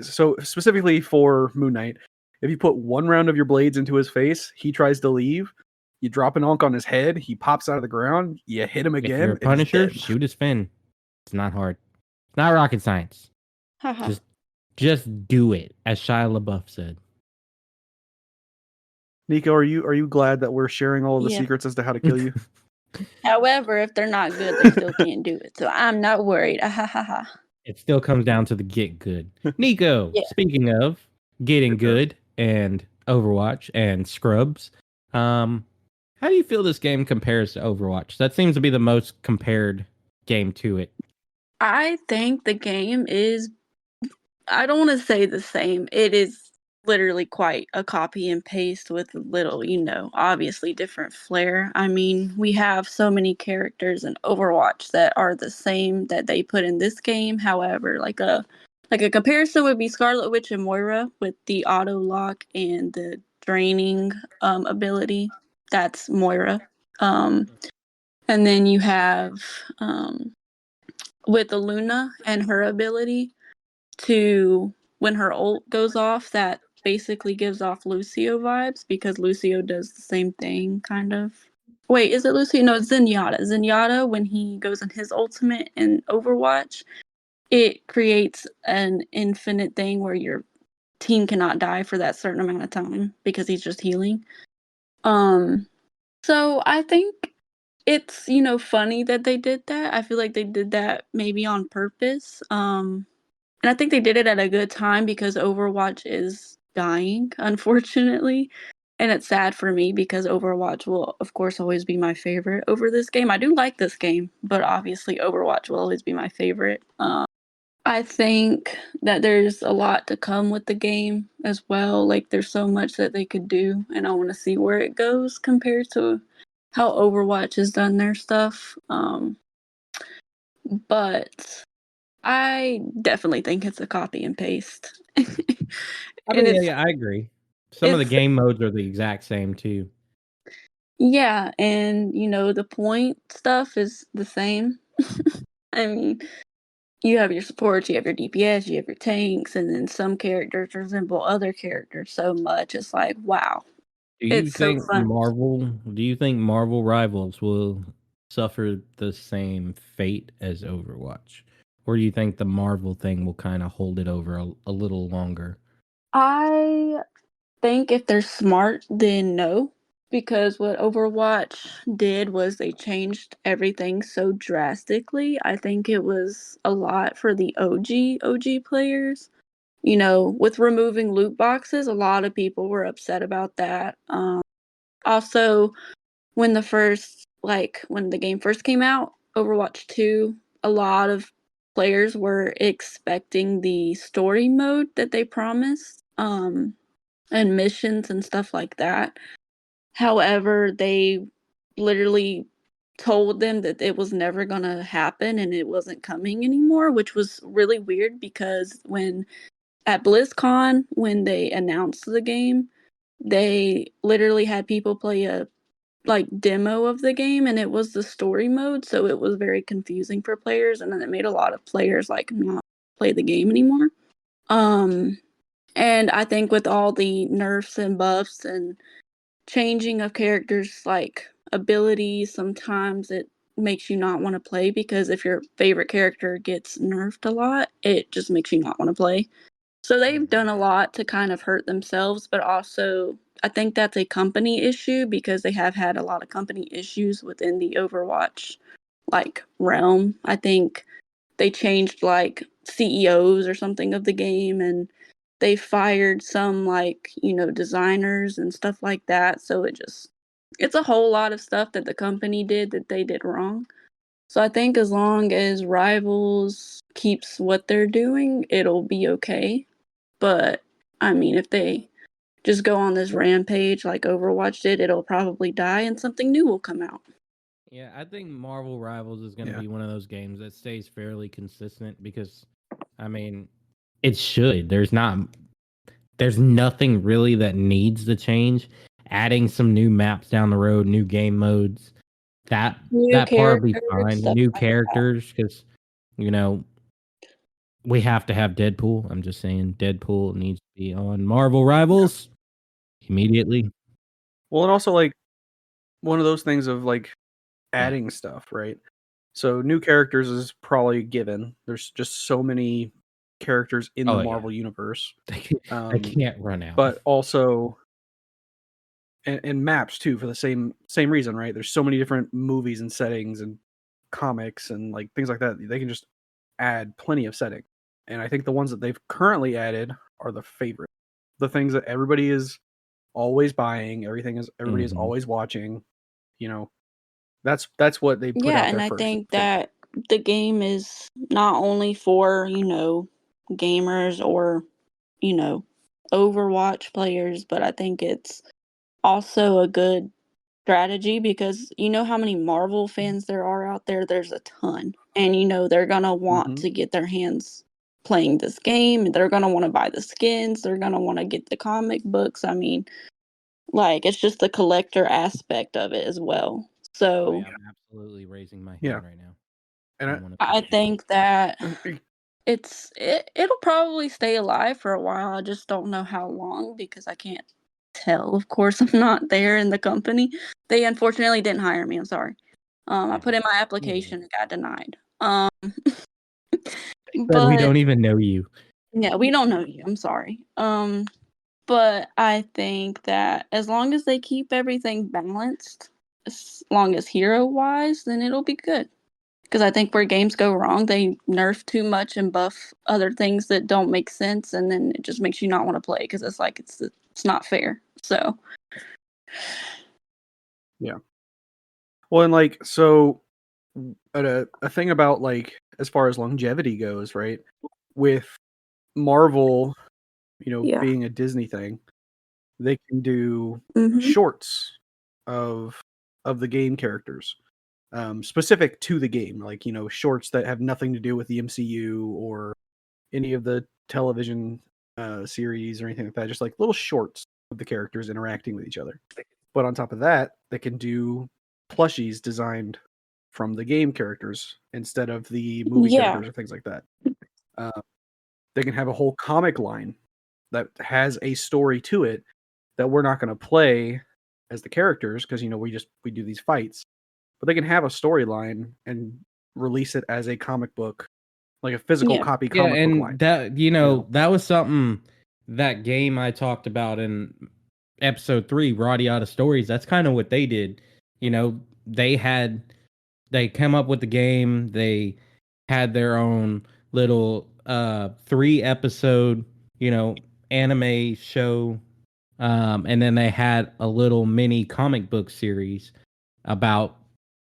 so specifically for Moon Knight, if you put 1 round of your blades into his face, he tries to leave. You drop an onk on his head, he pops out of the ground. You hit him If you're a again, and he's Punisher, dead. shoot his fin. It's not hard. It's not rocket science. Haha. Just do it, as Shia LaBeouf said. Nico, are you glad that we're sharing all of the Yeah. secrets as to how to kill you? However, if they're not good, they still can't do it. So I'm not worried. Ah, ha ha ha. It still comes down to the get good. Nico, Yeah. speaking of getting It does. good and Overwatch and Scrubs, how do you feel this game compares to Overwatch? That seems to be the most compared game to it. I think the game is, I don't want to say the same. It is literally quite a copy and paste with a little, obviously different flair. I mean, we have so many characters in Overwatch that are the same that they put in this game. However, like a comparison would be Scarlet Witch and Moira with the auto lock and the draining ability. That's Moira. Um, and then you have with Luna and her ability to, when her ult goes off, that basically gives off Lucio vibes because Lucio does the same thing, kind of. Wait, is it Lucio? No, it's Zenyatta. Zenyatta, when he goes in his ultimate in Overwatch, it creates an infinite thing where your team cannot die for that certain amount of time because he's just healing. So I think it's, funny that they did that. I feel like they did that maybe on purpose. And I think they did it at a good time because Overwatch is dying, unfortunately. And it's sad for me because Overwatch will, of course, always be my favorite over this game. I do like this game, but obviously Overwatch will always be my favorite. I think that there's a lot to come with the game as well. Like, there's so much that they could do, and I want to see where it goes compared to how Overwatch has done their stuff. But I definitely think it's a copy and paste. I And mean, yeah, I agree. Some of the it's game modes are the exact same too. yeah, and the point stuff is the same. I mean, you have your supports, you have your DPS, you have your tanks, and then some characters resemble other characters so much. It's like, wow, Do you it's so think fun. Marvel Rivals will suffer the same fate as Overwatch? Or do you think the Marvel thing will kind of hold it over a little longer? I think if they're smart, then no. Because what Overwatch did was they changed everything so drastically. I think it was a lot for the OG players. With removing loot boxes, a lot of people were upset about that. Also, when when the game first came out, Overwatch 2, a lot of players were expecting the story mode that they promised, and missions and stuff like that. However, they literally told them that it was never gonna happen and it wasn't coming anymore, which was really weird because when at BlizzCon, when they announced the game, they literally had people play a demo of the game and it was the story mode, so it was very confusing for players and then it made a lot of players not play the game anymore. And I think with all the nerfs and buffs and changing of characters abilities, sometimes it makes you not want to play because if your favorite character gets nerfed a lot, it just makes you not want to play. So they've done a lot to kind of hurt themselves, but also I think that's a company issue because they have had a lot of company issues within the Overwatch realm. I think they changed CEOs or something of the game and they fired some designers and stuff like that. So it's a whole lot of stuff that the company did that they did wrong. So I think as long as Rivals keeps what they're doing, it'll be okay. But I mean, if they just go on this rampage like Overwatch did, it'll probably die and something new will come out. Yeah, I think Marvel Rivals is going to Yeah. be one of those games that stays fairly consistent because, I mean, it should. There's nothing really that needs to change. Adding some new maps down the road, new game modes, that New that part will be characters, fine. stuff New like that. characters because you know we have to have Deadpool. I'm just saying Deadpool needs to be on Marvel Rivals immediately. Well, and also one of those things of adding stuff, right? So new characters is probably given. There's just so many characters in the Oh yeah, Marvel universe. they can't run out. But also and maps too, for the same reason, right? There's so many different movies and settings and comics and like things like that. They can just add plenty of setting. And I think the ones that they've currently added are the favorite. The things that everybody is always buying, everybody is always watching, you know. That's what they put Yeah, out and there I first. think that the game is not only for, gamers or, Overwatch players, but I think it's also a good strategy because you know how many Marvel fans there are out there? There's a ton. And they're gonna want Mhm. to get their hands playing this game. They're gonna want to buy the skins. They're gonna want to get the comic books. I mean, like it's just the collector aspect of it as well. Oh So yeah, I'm absolutely raising my Yeah. hand right now. And I want to I collect them. think that it'll probably stay alive for a while. I just don't know how long because I can't tell. Of course, I'm not there in the company. They unfortunately didn't hire me. I'm sorry. I put in my application and got denied. They said we But don't even know you. yeah, we don't know you. I'm sorry. But I think that as long as they keep everything balanced, as long as hero wise, then it'll be good. Because I think where games go wrong, they nerf too much and buff other things that don't make sense, and then it just makes you not want to play because it's like it's not fair. So yeah. Well, and like so a thing about like as far as longevity goes, right? With Marvel, yeah, being a Disney thing, they can do hmm shorts of the game characters, specific to the game, like shorts that have nothing to do with the MCU or any of the television series or anything like that. Just like little shorts of the characters interacting with each other. But on top of that, they can do plushies designed from the game characters instead of the movie yeah, characters or things like that. Uh, they can have a whole comic line that has a story to it that we're not going to play as the characters because we do these fights, but they can have a storyline and release it as a comic book, like a physical yeah, copy Yeah, comic book line. and that You know, that was something that game I talked about in episode 3, Roddy Out of Stories. That's kind of what they did. You know, they come up with the game. They had their own little 3 episode, you know, anime show. And then they had a little mini comic book series about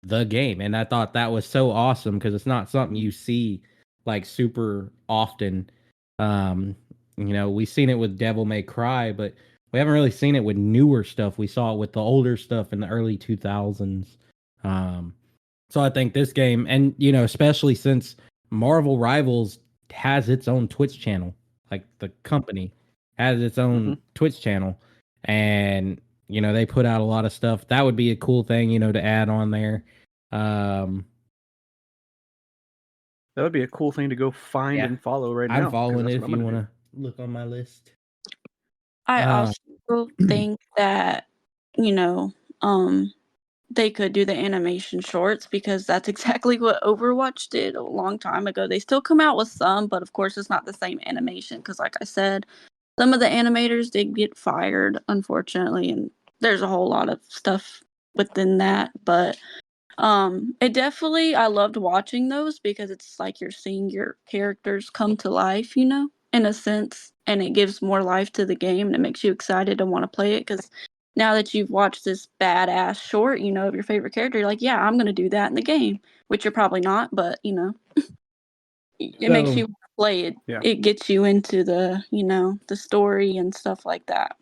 the game. And I thought that was so awesome because it's not something you see like super often. Um, we've seen it with Devil May Cry, but we haven't really seen it with newer stuff. We saw it with the older stuff in the early 2000s. Um, so I think this game, and especially since Marvel Rivals has its own Twitch channel, like the company has its own mhm. Twitch channel, and they put out a lot of stuff. That would be a cool thing, to add on there. Um, That would be a cool thing to go find yeah, and follow right I'm now because following that's it what if I'm you gonna want do. to look on my list. I Uh, also think that you know, um, they could do the animation shorts because that's exactly what Overwatch did a long time ago. They still come out with some, but of course it's not the same animation because, like I said, some of the animators did get fired, unfortunately, and there's a whole lot of stuff within that. But it definitely I loved watching those because it's like you're seeing your characters come to life, in a sense, and it gives more life to the game and it makes you excited to want to play it because now that you've watched this badass short, of your favorite character, you're like, yeah, I'm gonna do that in the game, which you're probably not, but it makes so you play it. Yeah. It gets you into the story and stuff like that.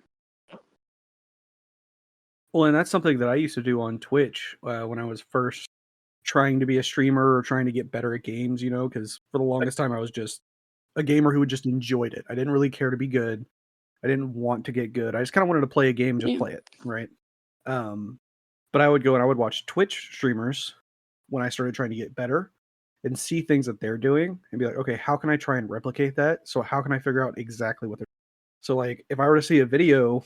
Well, and that's something that I used to do on Twitch when I was first trying to be a streamer or trying to get better at games. Because for the longest time I was just a gamer who just enjoyed it. I didn't really care to be good. I didn't want to get good. I just kind of wanted to play a game and just Yeah. play it, right? But I would go and I would watch Twitch streamers when I started trying to get better and see things that they're doing and be like, okay, how can I try and replicate that? So how can I figure out exactly what they're so like if I were to see a video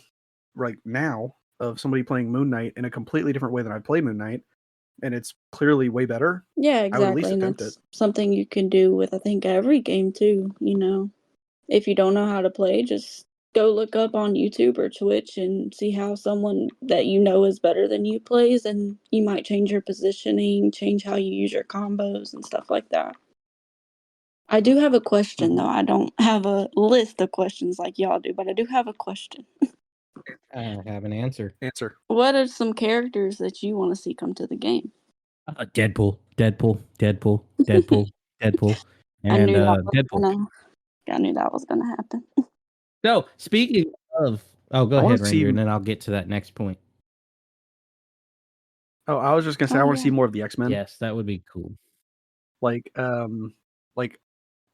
right now of somebody playing Moon Knight in a completely different way than I play Moon Knight, and it's clearly way better, Yeah, I would at least exactly. And attempt it. that's something you can do with I think every game too. If you don't know how to play, just go look up on YouTube or Twitch and see how someone that you know is better than you plays, and you might change your positioning, change how you use your combos and stuff like that. I do have a question though. I don't have a list of questions like y'all do, but I do have a question. I have an answer. Answer. What are some characters that you want to see come to the game? Deadpool, Deadpool, Deadpool, Deadpool, Deadpool, I and knew that was Deadpool. gonna. I knew that was gonna happen. So speaking of, oh, go I wanna ahead, Ranger, see- and then I'll get to that next point. Oh, I was just gonna say I want to see more of the X-Men. Yes, that would be cool. Like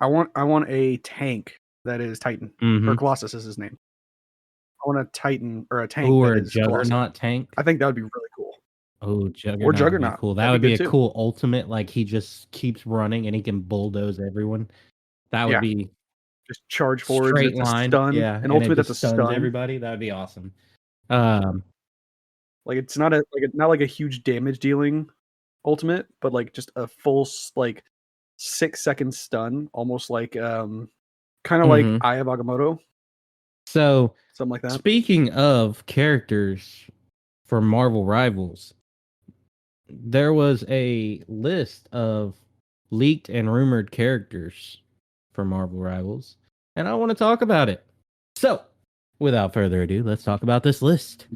I want a tank that is Titan or Colossus is his name. I want a Titan or a tank Or that a is Colossus. Juggernaut tank. I think that would be really cool. Oh, Juggernaut. Or Juggernaut. Would be cool. That That'd would be be good a too. cool ultimate. Like he just keeps running and he can bulldoze everyone. That would Yeah. be Just charge forward. straight It's a line. stun. Yeah, An and ultimate it that's just a stuns stun. everybody. That would be awesome. Like it's not a huge damage dealing ultimate, but like just a full 6-second stun, almost like kind of like Eye of Agamotto, So something like that. speaking of characters for Marvel Rivals, there was a list of leaked and rumored characters for Marvel Rivals, and I want to talk about it. So, without further ado, let's talk about this list.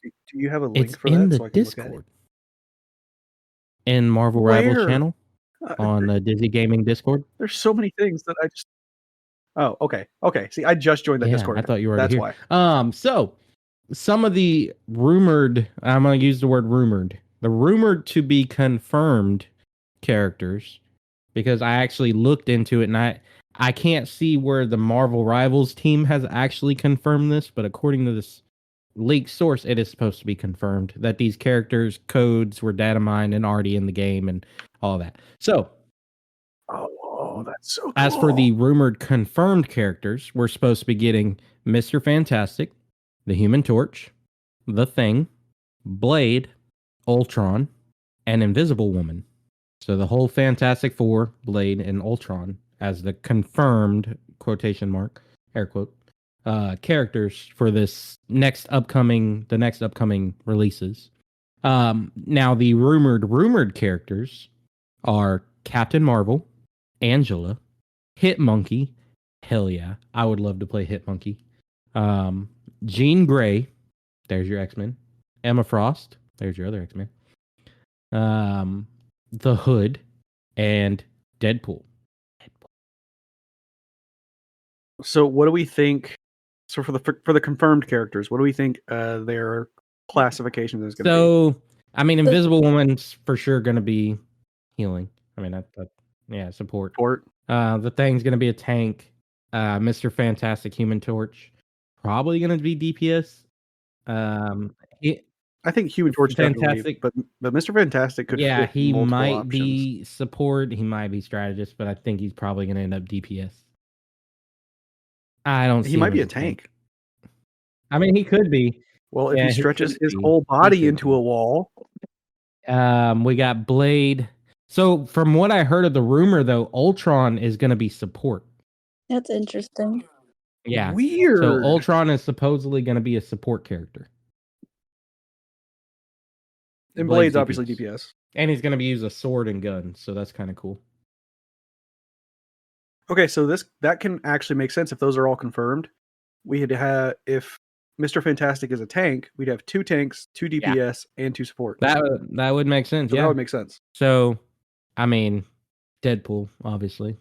Do you have a link It's for in that the so I can look at Discord. it? In Marvel Rivals Where? channel on the Dizzy Gaming Discord. There's so many things that I just. Oh, okay. Okay. See, I just joined that Discord. I thought you were That's here. why. So some of the rumored, I'm going to use the word rumored, the rumored to be confirmed characters, because I actually looked into it and I can't see where the Marvel Rivals team has actually confirmed this, but according to this leaked source, it is supposed to be confirmed that these characters' codes were data mined and already in the game and all that. So, Oh, that's so cool. as for the rumored confirmed characters, we're supposed to be getting Mr. Fantastic, the Human Torch, the Thing, Blade, Ultron, and Invisible Woman. So the whole Fantastic Four, Blade, and Ultron as the confirmed quotation mark, air quote, characters for this next upcoming releases. Now the rumored characters are Captain Marvel, Angela, Hitmonkey. Hell yeah, I would love to play Hitmonkey. Jean Grey, there's your X-Men. Emma Frost, there's your other X-Men. The Hood, and Deadpool. So, what do we think? So, for the confirmed characters, what do we think their classification is going to be? So, I mean, Invisible Woman's for sure going to be healing. I mean, yeah, support. The Thing's going to be a tank. Mr. Fantastic, Human Torch, probably going to be DPS. I think Human Torch Fantastic, definitely, but Mr. Fantastic could fit he multiple might options. be support, he might be strategist, but I think he's probably going to end up DPS. I don't see He might him be as a tank. I mean, he could be. Well, if he stretches his whole body into a wall. We got Blade. So from what I heard of the rumor, though, Ultron is going to be support. That's interesting. Yeah. Weird. So Ultron is supposedly going to be a support character. And Blade's obviously DPS. And he's going to be use a sword and gun, so that's kind of cool. Okay, so that can actually make sense if those are all confirmed. We'd have, if Mr. Fantastic is a tank, we'd have 2 tanks, 2 DPS, and 2 support. That would make sense. So yeah, that would make sense. So, I mean, Deadpool, obviously.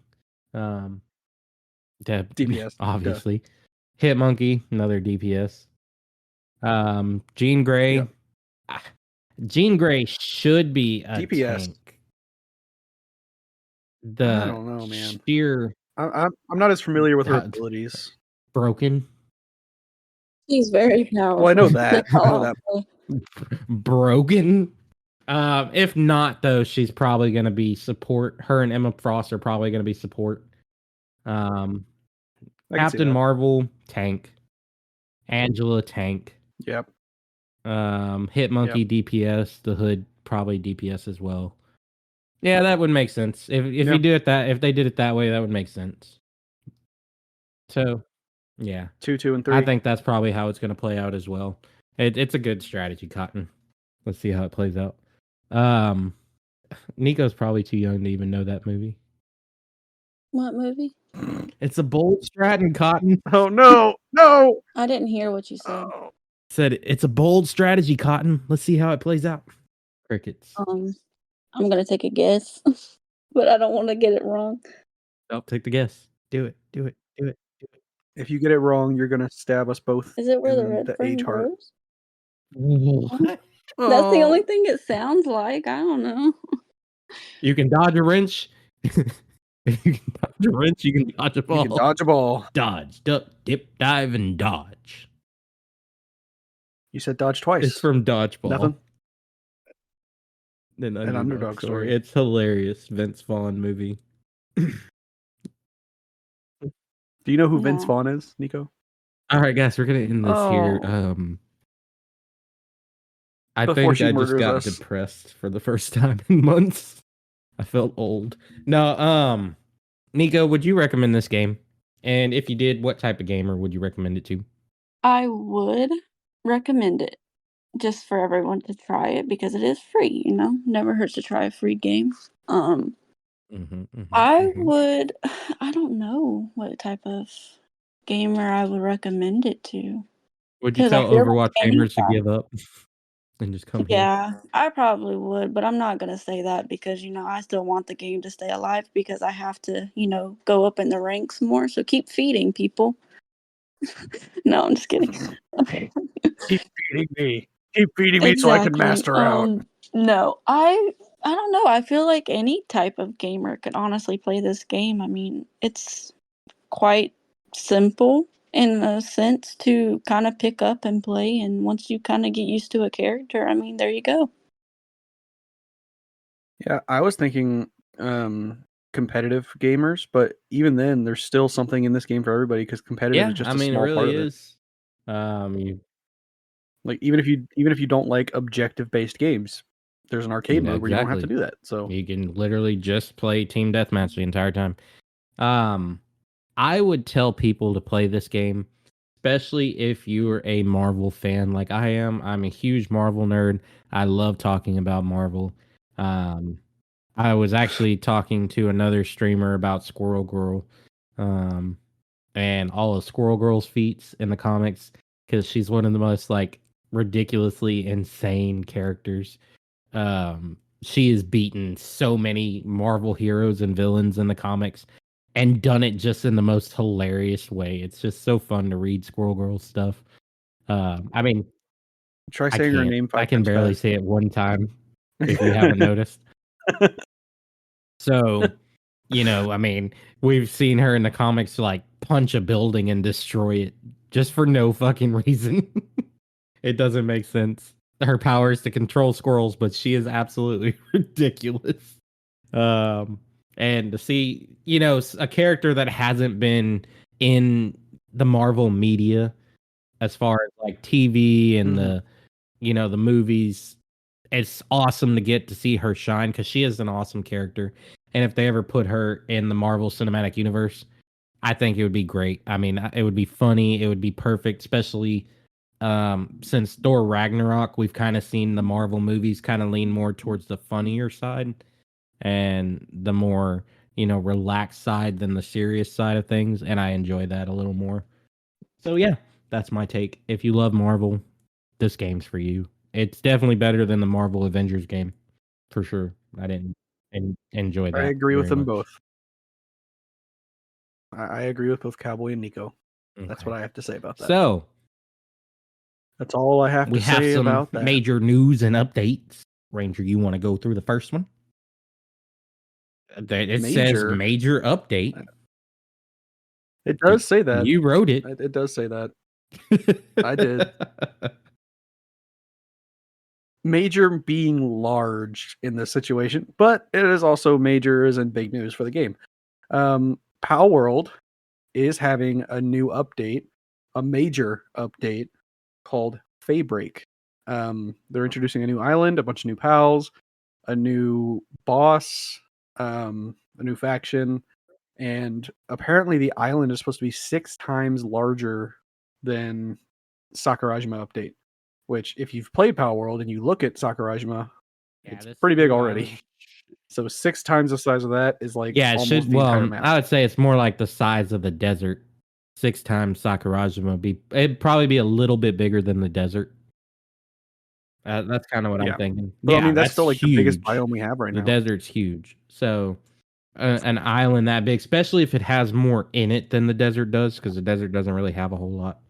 DPS, obviously. Hitmonkey, another DPS. Jean Grey. Yep. Jean Grey should be a DPS. tank. I don't know, man. I'm not as familiar with her abilities. Broken. He's very powerful. Well, I know that. Broken. If not, though, she's probably going to be support. Her and Emma Frost are probably going to be support. Captain Marvel, tank. Angela, tank. Yep. Hitmonkey, DPS. The Hood, probably DPS as well. Yeah, that would make sense. If you do it if they did it that way, that would make sense. So, Yeah. 2, 2, and 3. I think that's probably how it's going to play out as well. It's a good strategy, Cotton. Let's see how it plays out. Nico's probably too young to even know that movie. What movie? It's a bold strat, Cotton. Oh no, no! I didn't hear what you said. Said it's a bold strategy, Cotton. Let's see how it plays out. Crickets. I'm gonna take a guess, but I don't want to get it wrong. Oh, take the guess. Do it. Do it. Do it. Do it. If you get it wrong, you're gonna stab us both Is it where the in red the friend H heart. grows? That's the only thing it sounds like. I don't know. You can dodge a wrench. You can dodge a wrench. You can dodge a ball. You can dodge a ball. Dodge, duck, dip, dive, and dodge. You said dodge twice. It's from Dodgeball. Nothing. An An underdog story. It's hilarious. Vince Vaughn movie. Do you know who Vince No. Vaughn is, Nico? All right, guys, we're gonna end this here. I Before think she I just murders got us. depressed for the first time in months. I felt old. No, Nico, would you recommend this game? And if you did, what type of gamer would you recommend it to? I would recommend it just for everyone to try it because it is free, you know? Never hurts to try a free game. I would I don't know what type of gamer I would recommend it to. Would you 'Cause I tell feel Overwatch like gamers to anytime give up and just come here? Yeah, I probably would, but I'm not gonna say that because, you know, I still want the game to stay alive because I have to, you know, go up in the ranks more, so keep feeding people. No, I'm just kidding. Keep feeding me. Keep feeding me so I can master out. No, I don't know, I feel like any type of gamer could honestly play this game. I mean, it's quite simple in a sense to kinda pick up and play, and once you kinda get used to a character, I mean, there you go. Yeah, I was thinking competitive gamers, but even then, there's still something in this game for everybody because competitive Yeah, is just I a mean, it small part really of it. is. You Like even if you don't like objective based games, there's an arcade mode where you don't have to exactly. do that. So You can literally just play team deathmatch the entire time. I would tell people to play this game, especially if you're a Marvel fan like I am. I'm a huge Marvel nerd. I love talking about Marvel. Um, I was actually talking to another streamer about Squirrel Girl, and all of Squirrel Girl's feats in the comics because she's one of the most like ridiculously insane characters. She has beaten so many Marvel heroes and villains in the comics and done it just in the most hilarious way. It's just so fun to read Squirrel Girl stuff. I mean, try I saying her can't. name I 5 can times barely fast. say it one time if you haven't noticed. So, I mean, we've seen her in the comics like punch a building and destroy it just for no fucking reason. It doesn't make sense. Her power is to control squirrels, but she is absolutely ridiculous. Um, and to see, a character that hasn't been in the Marvel media as far as like TV and the movies, it's awesome to get to see her shine because she is an awesome character. And if they ever put her in the Marvel Cinematic Universe, I think it would be great. I mean, it would be funny. It would be perfect, especially since Thor Ragnarok, we've kind of seen the Marvel movies kind of lean more towards the funnier side and the more, relaxed side than the serious side of things. And I enjoy that a little more. So, yeah, that's my take. If you love Marvel, this game's for you. It's definitely better than the Marvel Avengers game, for sure. I didn't enjoy I that agree with very them much. both. I agree with both Cowboy and Nico. That's Okay. what I have to say about that. So, That's all I have we to have say some about that. major news and updates. Ranger, you want to go through the first one? It says major update. It does say that. You wrote it. It does say that. I did. Major being large in this situation, but it is also major as in big news for the game. Pal World is having a new update, a major update called Faybreak. They're introducing a new island, a bunch of new pals, a new boss, a new faction, and apparently the island is supposed to be 6 times larger than Sakurajima update, which if you've played Power World and you look at Sakurajima, Yeah, it's this pretty big new already. island. So 6 times the size of that is like Yeah, it almost should. the entire Well, map. I would say it's more like the size of the desert. 6 times Sakurajima would be. It'd probably be a little bit bigger than the desert. That's kind of what I'm Yeah. thinking. But I Yeah, mean, that's that's still like the biggest huge. biome we have right The now. desert's huge. So an island that big, especially if it has more in it than the desert does, because the desert doesn't really have a whole lot.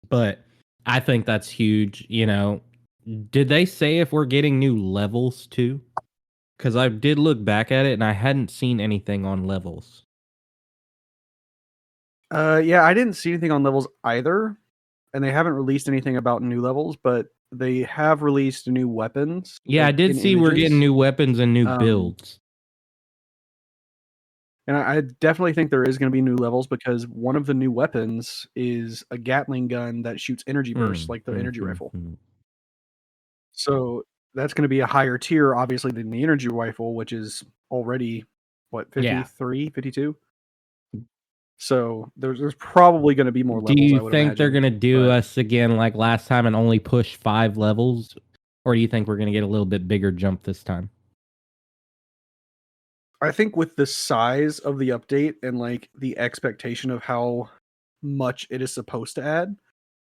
But I think that's huge. You know, did they say if we're getting new levels too? Because I did look back at it and I hadn't seen anything on levels. Yeah, I didn't see anything on levels either, and they haven't released anything about new levels, but they have released new weapons, Yeah, I like did in see we're getting images. new weapons and new Um, builds. and I definitely think there is going to be new levels because one of the new weapons is a Gatling gun that shoots energy bursts, like the energy rifle. So that's going to be a higher tier, obviously, than the energy rifle, which is already what Yeah. 53, 52. So there's probably going to be more Do levels, you I would think they're imagine. gonna do But us again like last time and only push 5 levels? Or do you think we're gonna get a little bit bigger jump this time? I think with the size of the update and like the expectation of how much it is supposed to add,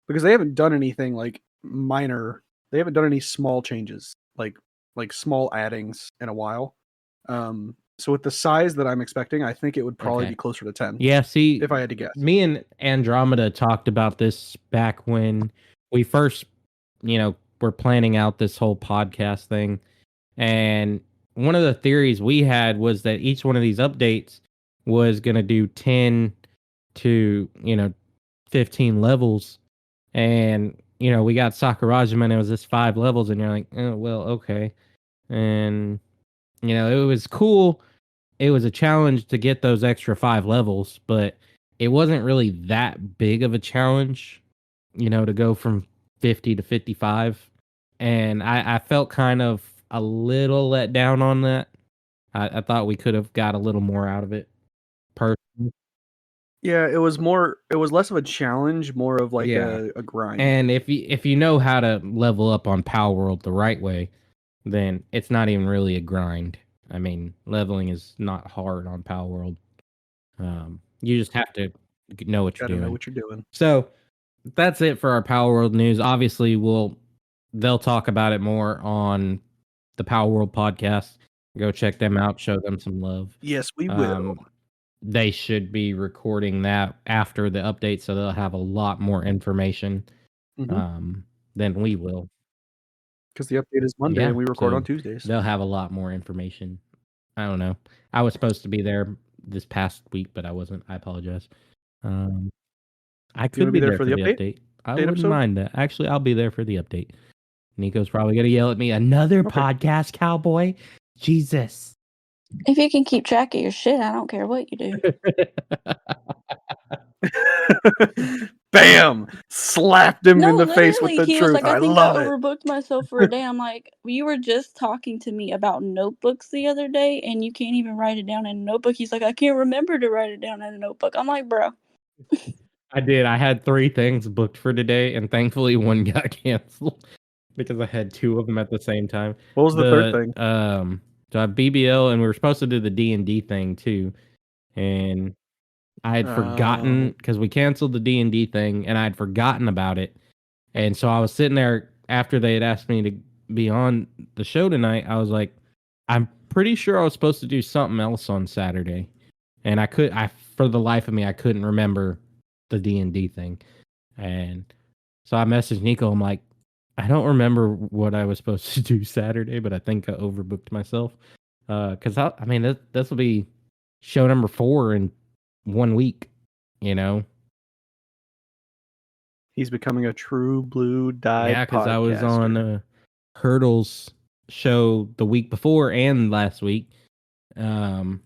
because they haven't done anything like minor, they haven't done any small changes, like small addings in a while. So with the size that I'm expecting, I think it would probably Okay. be closer to 10 Yeah, see, if I had to guess. me and Andromeda talked about this back when we first, were planning out this whole podcast thing. And one of the theories we had was that each one of these updates was going to do 10 to, 15 levels. And, we got Sakurajima and it was just 5 levels. And you're like, oh, well, okay. And, it was cool. It was a challenge to get those extra 5 levels, but it wasn't really that big of a challenge, to go from 50 to 55. And I felt kind of a little let down on that. I thought we could have got a little more out of it. Personally. Yeah, it was less of a challenge, more of like Yeah. a grind. And if you know how to level up on Power World the right way, then it's not even really a grind. I mean, leveling is not hard on Power World. You just have to know what you're Gotta know doing. what you're doing. So that's it for our Power World news. Obviously, they'll talk about it more on the Power World podcast. Go check them out. Show them some love. Yes, we will. They should be recording that after the update, so they'll have a lot more information than we will. Because the update is Monday Yeah, and we record so on Tuesdays. they'll have a lot more information. I don't know. I was supposed to be there this past week, but I wasn't. I apologize. I You could wanna be be there there for for the the update? update. I Update wouldn't episode? mind that. Actually, I'll be there for the update. Nico's probably gonna yell at me, "Another Okay. podcast, cowboy." Jesus. If you can keep track of your shit, I don't care what you do. Bam! Slapped him in No, the face with literally, the he was truth. like, "I I think I love it. overbooked myself for a day." I'm like, "You were just talking to me about notebooks the other day, and you can't even write it down in a notebook." He's like, "I can't remember to write it down in a notebook." I'm like, "Bro." I did. I had 3 things booked for today, and thankfully one got canceled because I had 2 of them at the same time. What was the third The thing? so I have BBL, and we were supposed to do the D&D thing too, and I had forgotten Oh. because we canceled the D&D thing, and I had forgotten about it. And so I was sitting there after they had asked me to be on the show tonight. I was like, I'm pretty sure I was supposed to do something else on Saturday, and I for the life of me I couldn't remember the D&D thing. And so I messaged Nico. I'm like, I don't remember what I was supposed to do Saturday, but I think I overbooked myself. Because I mean, this will be show number 4 in 1 week. You know, He's becoming a true blue dye yeah, because I was on podcaster. Hurdle's show the week before and last week. Um,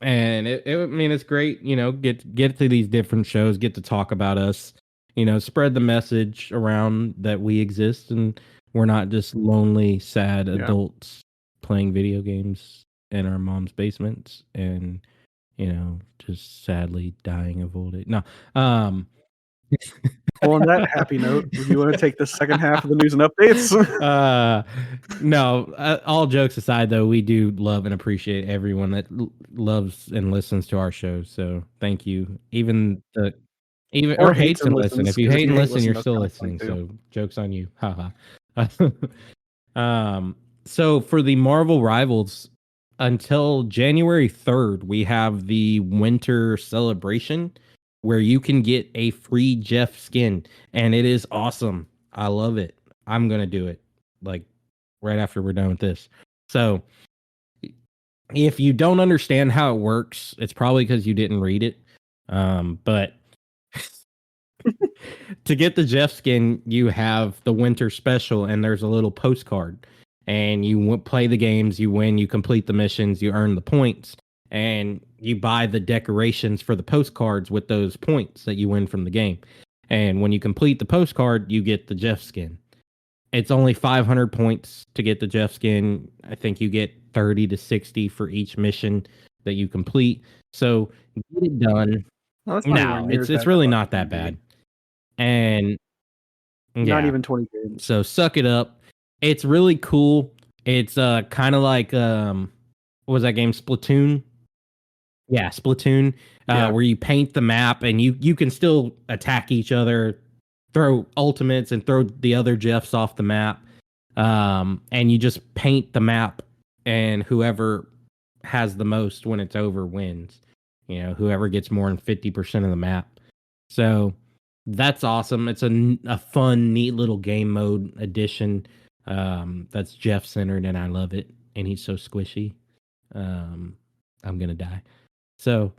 and I mean, it's great, get to these different shows, get to talk about us, spread the message around that we exist and we're not just lonely, sad Yeah. adults playing video games in our mom's basements. And just sadly dying of old age. No. Um Well, on that happy note, would you want to take the second half of the news and updates? no, all jokes aside though, we do love and appreciate everyone that loves and listens to our show. So thank you. Even Or or hates hates and and listen. listens, If you 'cause if hate you and hate listen, listen, you're that's still kinda funny listening. too. So joke's on you. Haha. So for the Marvel Rivals, until January 3rd, we have the winter celebration where you can get a free Jeff skin, and it is awesome. I love it. I'm gonna do it like right after we're done with this. So if you don't understand how it works, it's probably because you didn't read it. But to get the Jeff skin, you have the winter special, and there's a little postcard. And you play the games, you win, you complete the missions, you earn the points, and you buy the decorations for the postcards with those points that you win from the game. And when you complete the postcard, you get the Jeff skin. It's only 500 points to get the Jeff skin. I think you get 30 to 60 for each mission that you complete. So get it done. No, that's not anywhere No, near it's as bad it's as I really thought it not was gonna that be. bad. And Not yeah, even 20 games. so suck it up. It's really cool. It's kind of like what was that game, Splatoon? Yeah, Splatoon, Yeah. where you paint the map and you can still attack each other, throw ultimates and throw the other Jeffs off the map. And you just paint the map, and whoever has the most when it's over wins. Whoever gets more than 50% of the map. So that's awesome. It's a fun, neat little game mode addition. That's Jeff centered, and I love it. And he's so squishy. I'm gonna die. So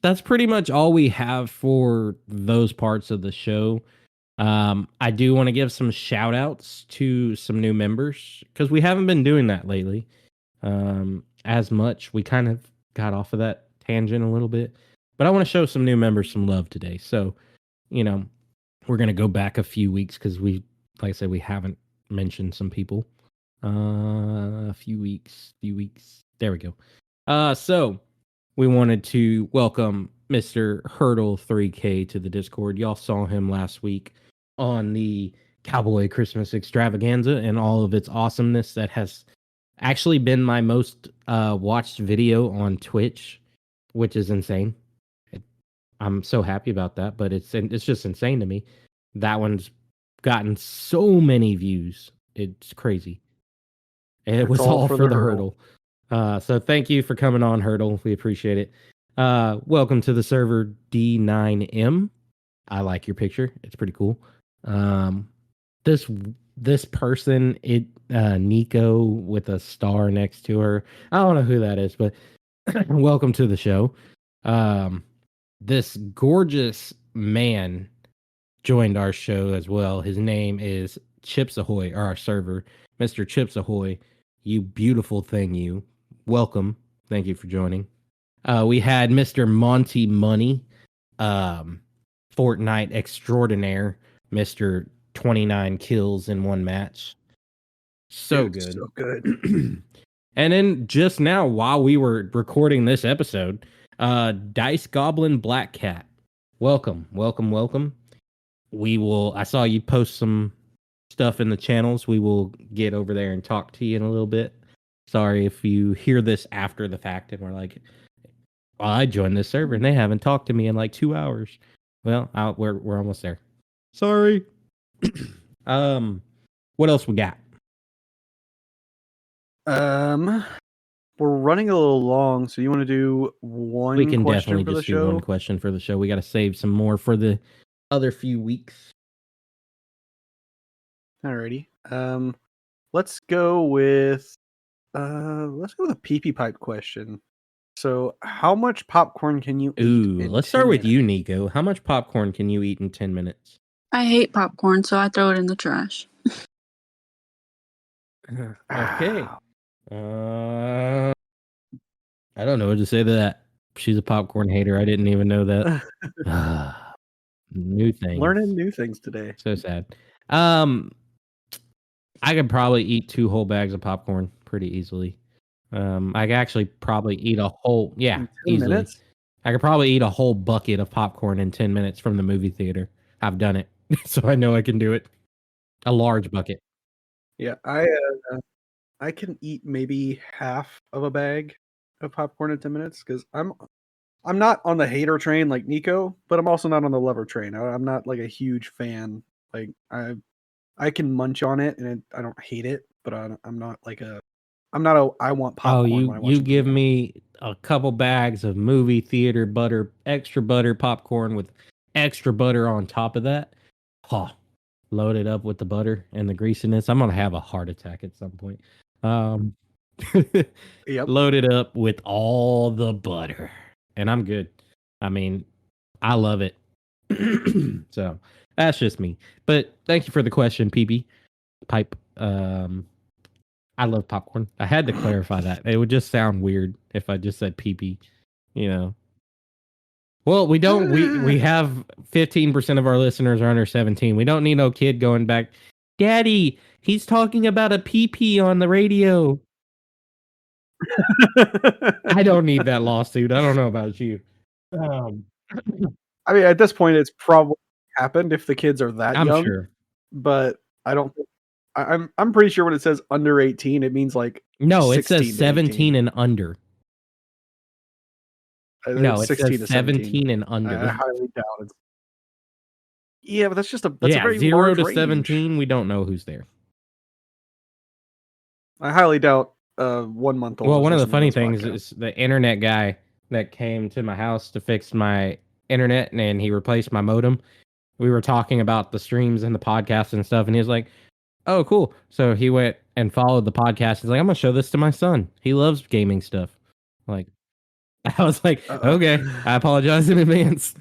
that's pretty much all we have for those parts of the show. I do want to give some shout outs to some new members because we haven't been doing that lately as much. We kind of got off of that tangent a little bit, but I want to show some new members some love today. So, you know, we're going to go back a few weeks because like I said, we haven't mentioned some people. A few weeks. There we go. So we wanted to welcome Mr. Hurdle 3K to the Discord. Y'all saw him last week on the Cowboy Christmas extravaganza and all of its awesomeness. That has actually been my most watched video on Twitch, which is insane. I'm so happy about that, but it's just insane to me. That one's gotten so many views. It's crazy. It It's was all all for for the the hurdle. hurdle. So thank you for coming on, Hurdle. We appreciate it. Welcome to the server D9M. I like your picture. It's pretty cool. This person, Nico with a star next to her. I don't know who that is, but welcome to the show. This gorgeous man joined our show as well. His name is Chips Ahoy, or our server, Mr. Chips Ahoy. You beautiful thing, you. Welcome. Thank you for joining. We had Mr. Monty Money, Fortnite extraordinaire, Mr. 29 kills in one match. So Dude, good. so good. And then just now, while we were recording this episode, Dice Goblin Black Cat. Welcome. I saw you post some stuff in the channels. We will get over there and talk to you in a little bit. Sorry if you hear this after the fact and we're like, well, I joined this server and they haven't talked to me in like 2 hours. Well, we're almost there. Sorry. What else we got? We're running a little long, so you want to do one We can question definitely for the just do one show? question for the show. We got to save some more for the other few weeks. Alrighty. Let's go with a PP pipe question. So, how much popcorn can you eat? Ooh, let's start 10 with minutes? you, Nico. How much popcorn can you eat in 10 minutes? I hate popcorn, so I throw it in the trash. Okay. I don't know what to say to that. She's a popcorn hater. I didn't even know that. New things. Learning new things today. So sad. I could probably eat 2 whole bags of popcorn pretty easily. I could actually probably eat a whole, yeah, In 10 easily. minutes? I could probably eat a whole bucket of popcorn in 10 minutes from the movie theater. I've done it, so I know I can do it. A large bucket. Yeah, I can eat maybe half of a bag of popcorn in 10 minutes because I'm not on the hater train like Nico, but I'm also not on the lover train. I'm not like a huge fan. Like I can munch on it and I don't hate it, but I'm not like I want Oh, popcorn when I watch you a movie. give me a couple bags of movie theater extra butter popcorn with extra butter on top of that. Oh, loaded up with the butter and the greasiness. I'm gonna have a heart attack at some point. Um, Yep. loaded up with all the butter, and I'm good. I mean, I love it. So that's just me. But thank you for the question, PB Pipe. I love popcorn. I had to clarify that. It would just sound weird if I just said PP, you know. Well, we don't we have 15% of our listeners are under 17. We don't need no kid going back, "Daddy, he's talking about a PP on the radio." I don't need that lawsuit. I don't know about you. Um, I mean, at this point, it's probably happened if the kids are that I'm young, sure. but I don't. I'm pretty sure when it says under 18, it means like No, it says 16 to 18. 17 and under. No, It's it says 16 to 17. 17 and I under. highly doubt it. Yeah, but that's a Yeah, very 0 large to range. 17, we don't know who's there. I highly doubt 1 month old. Well, is one of the listening to funny this things podcast. is the internet guy that came to my house to fix my internet and he replaced my modem. We were talking about the streams and the podcast and stuff, and he was like, "Oh, cool." So he went and followed the podcast. He's like, "I'm gonna show this to my son. He loves gaming stuff." Like, I was like, "Okay, I apologize in advance."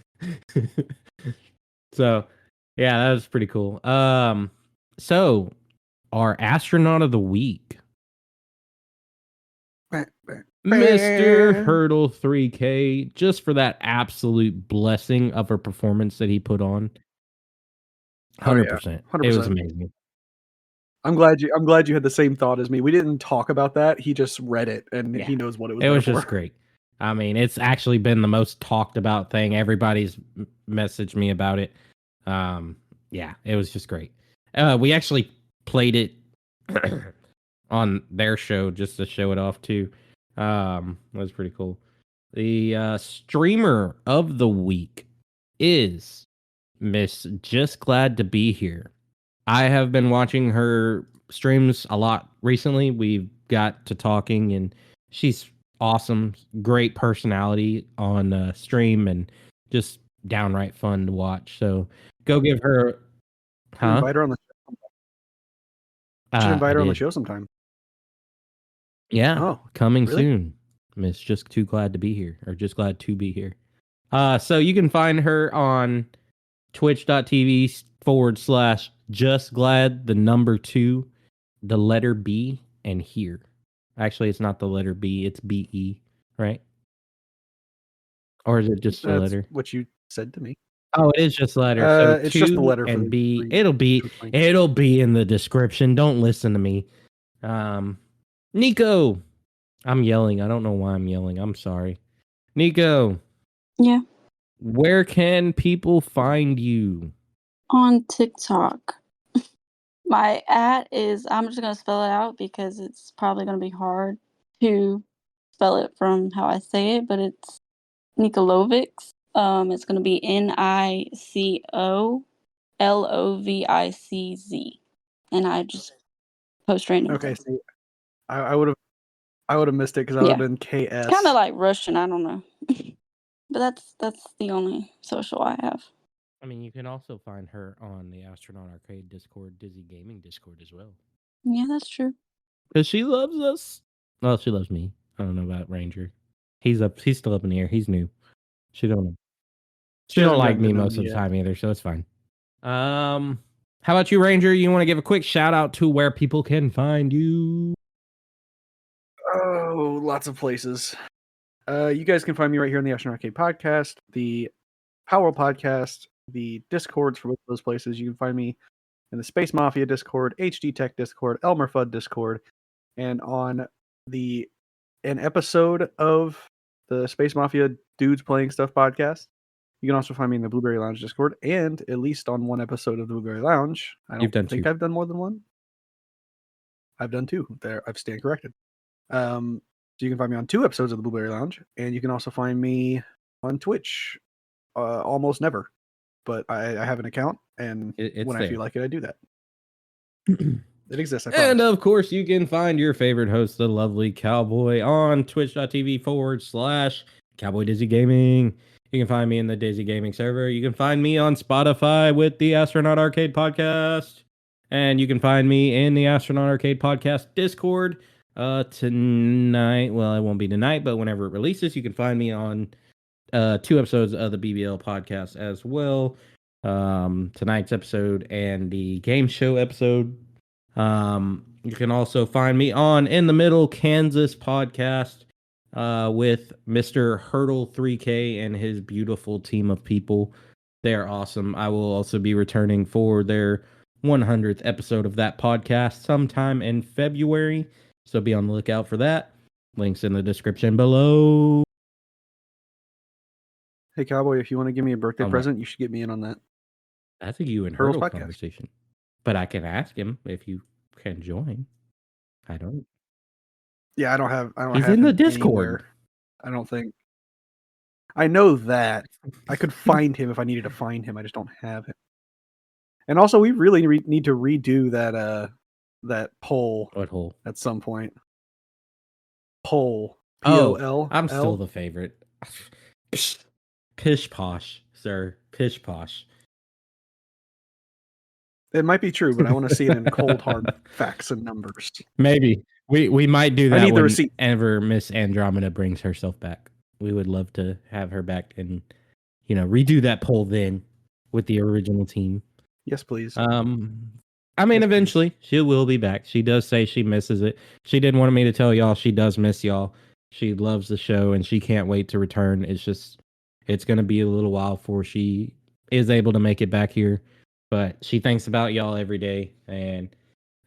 So, yeah, that was pretty cool. So our astronaut of the week, Mr. Hurdle 3K, just for that absolute blessing of a performance that he put on. 100%. It was 100%. amazing. I'm glad you had the same thought as me. We didn't talk about that. He just read it and Yeah. he knows what it was It there was for. just great. I mean, it's actually been the most talked about thing. Everybody's messaged me about it. Yeah, it was just great. We actually played it on their show just to show it off too. That was pretty cool. The streamer of the week is Miss Just Glad to Be Here. I have been watching her streams a lot recently. We've got to talking, and she's awesome. Great personality on stream, and just downright fun to watch. So go give her, huh? Invite her on the should invite I her on the did. show sometime. Yeah, Oh, coming really? soon. Miss Just Too Glad to Be Here, or Just Glad to Be Here. So you can find her on twitch.tv/ just glad the number 2, the letter B, and here. Actually, it's not the letter B, it's BE, right? Or is it just the That's letter? what you said to me. Oh, it is just the letter. So It's just the 2 letter for and the B. three. It'll be in the description. Don't listen to me. Nico. I'm yelling. I don't know why I'm yelling. I'm sorry. Nico. Yeah. Where can people find you? On TikTok. My I'm just going to spell it out because it's probably going to be hard to spell it from how I say it, but it's Nikolovics. It's going to be NICOLOVICZ. And I just post random Okay, things. see, I would have missed it because I would have been KS. It's kind of like Russian, I don't know. But that's the only social I have. I mean, you can also find her on the Astronaut Arcade Discord, Dizzy Gaming Discord as well. Yeah, that's true. Because she loves us. Well, she loves me. I don't know about Ranger. He's still up in the air. He's new. She don't She like hasn't gotten me to know most me of the yet. time either, so it's fine. How about you, Ranger? You want to give a quick shout out to where people can find you? Oh, lots of places. You guys can find me right here on the Astronaut Arcade podcast, the Power Podcast, the Discords for both of those places. You can find me in the Space Mafia Discord, HD Tech Discord, Elmer Fudd Discord, and on an episode of the Space Mafia Dudes Playing Stuff podcast. You can also find me in the Blueberry Lounge Discord, and at least on one episode of the Blueberry Lounge. I You've don't done think 2. I've done more than one. I've done 2. There, I've stand corrected. So you can find me on 2 episodes of the Blueberry Lounge, and you can also find me on Twitch. Almost never, but I have an account, and It's when I there. feel like it, I do that. It exists. I And promise. of course, you can find your favorite host, the lovely Cowboy, on twitch.tv/Cowboy Dizzy Gaming. You can find me in the Dizzy Gaming server. You can find me on Spotify with the Astronaut Arcade Podcast. And you can find me in the Astronaut Arcade Podcast Discord tonight. Well, it won't be tonight, but whenever it releases, you can find me on 2 episodes of the BBL podcast as well. Tonight's episode and the game show episode. You can also find me on In the Middle Kansas podcast with Mr. Hurdle 3K and his beautiful team of people. They're awesome. I will also be returning for their 100th episode of that podcast sometime in February. So be on the lookout for that. Links in the description below. Hey, Cowboy, if you want to give me a birthday On what? present, you should get me in on that. That's a you and Hurdle's Hurdle podcast. conversation. But I can ask him if you can join. I don't. Yeah, I don't have. He's have in the him Discord. anywhere. I don't think. I know that. I could find him if I needed to find him. I just don't have him. And also, we really need to redo that poll What hole? at some point. Poll. Oh, POL. I'm still the favorite. Pish posh, sir. Pish posh. It might be true, but I want to see it in cold hard facts and numbers. Maybe we might do that need the when receipt. ever Miss Andromeda brings herself back. We would love to have her back and redo that poll then with the original team. Yes, please. I mean, Yes, eventually she will be back. She does say she misses it. She did want me to tell y'all she does miss y'all. She loves the show and she can't wait to return. It's going to be a little while before she is able to make it back here, but she thinks about y'all every day. And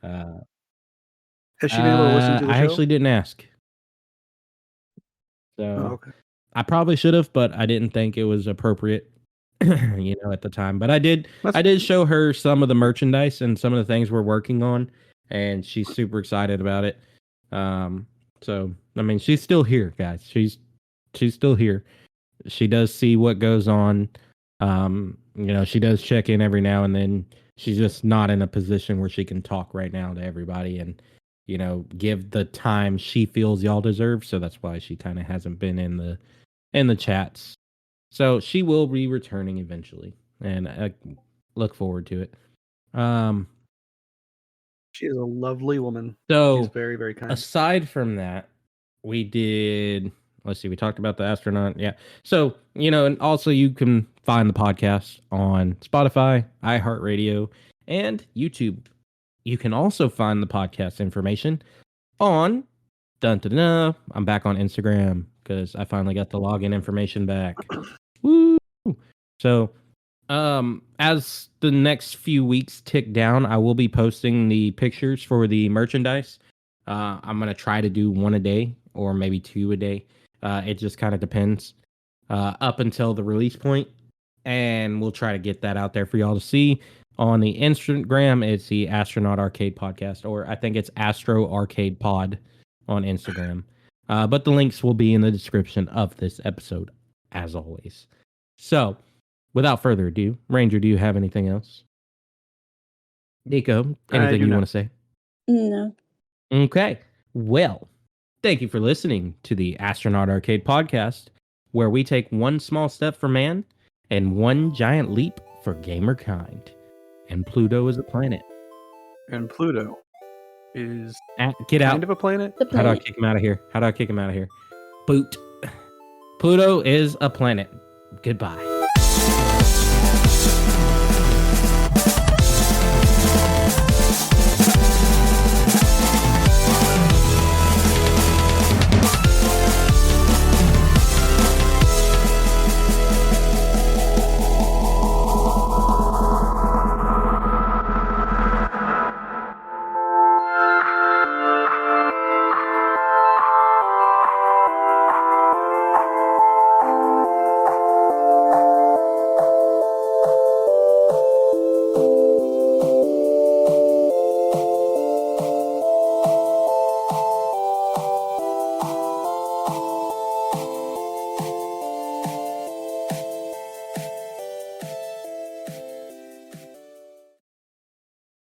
Has she been able to listen to the I show? actually didn't ask. So okay. I probably should have, but I didn't think it was appropriate, at the time. But I did show her some of the merchandise and some of the things we're working on, and she's super excited about it. So I mean, she's still here, guys. She's still here. She does see what goes on. She does check in every now and then. She's just not in a position where she can talk right now to everybody and give the time she feels y'all deserve. So that's why she kind of hasn't been in the chats. So she will be returning eventually, and I look forward to it. She is a lovely woman. So she's very, very kind. Aside from that, we did. Let's see. We talked about the astronaut. Yeah. So and also you can find the podcast on Spotify, iHeartRadio, and YouTube. You can also find the podcast information on I'm back on Instagram because I finally got the login information back. Woo! So, as the next few weeks tick down, I will be posting the pictures for the merchandise. I'm gonna try to do 1 a day or maybe 2 a day. It just kind of depends up until the release point, and we'll try to get that out there for y'all to see. On the Instagram, it's the Astronaut Arcade Podcast, or I think it's Astro Arcade Pod on Instagram. But the links will be in the description of this episode, as always. So, without further ado, Ranger, do you have anything else? Nico, anything you want to say? No. Okay. Well, thank you for listening to the Astronaut Arcade Podcast, where we take one small step for man and one giant leap for gamer kind. And Pluto is a planet. And Pluto is get out. kind of a planet. How do I kick him out of here? Boot. Pluto is a planet. Goodbye.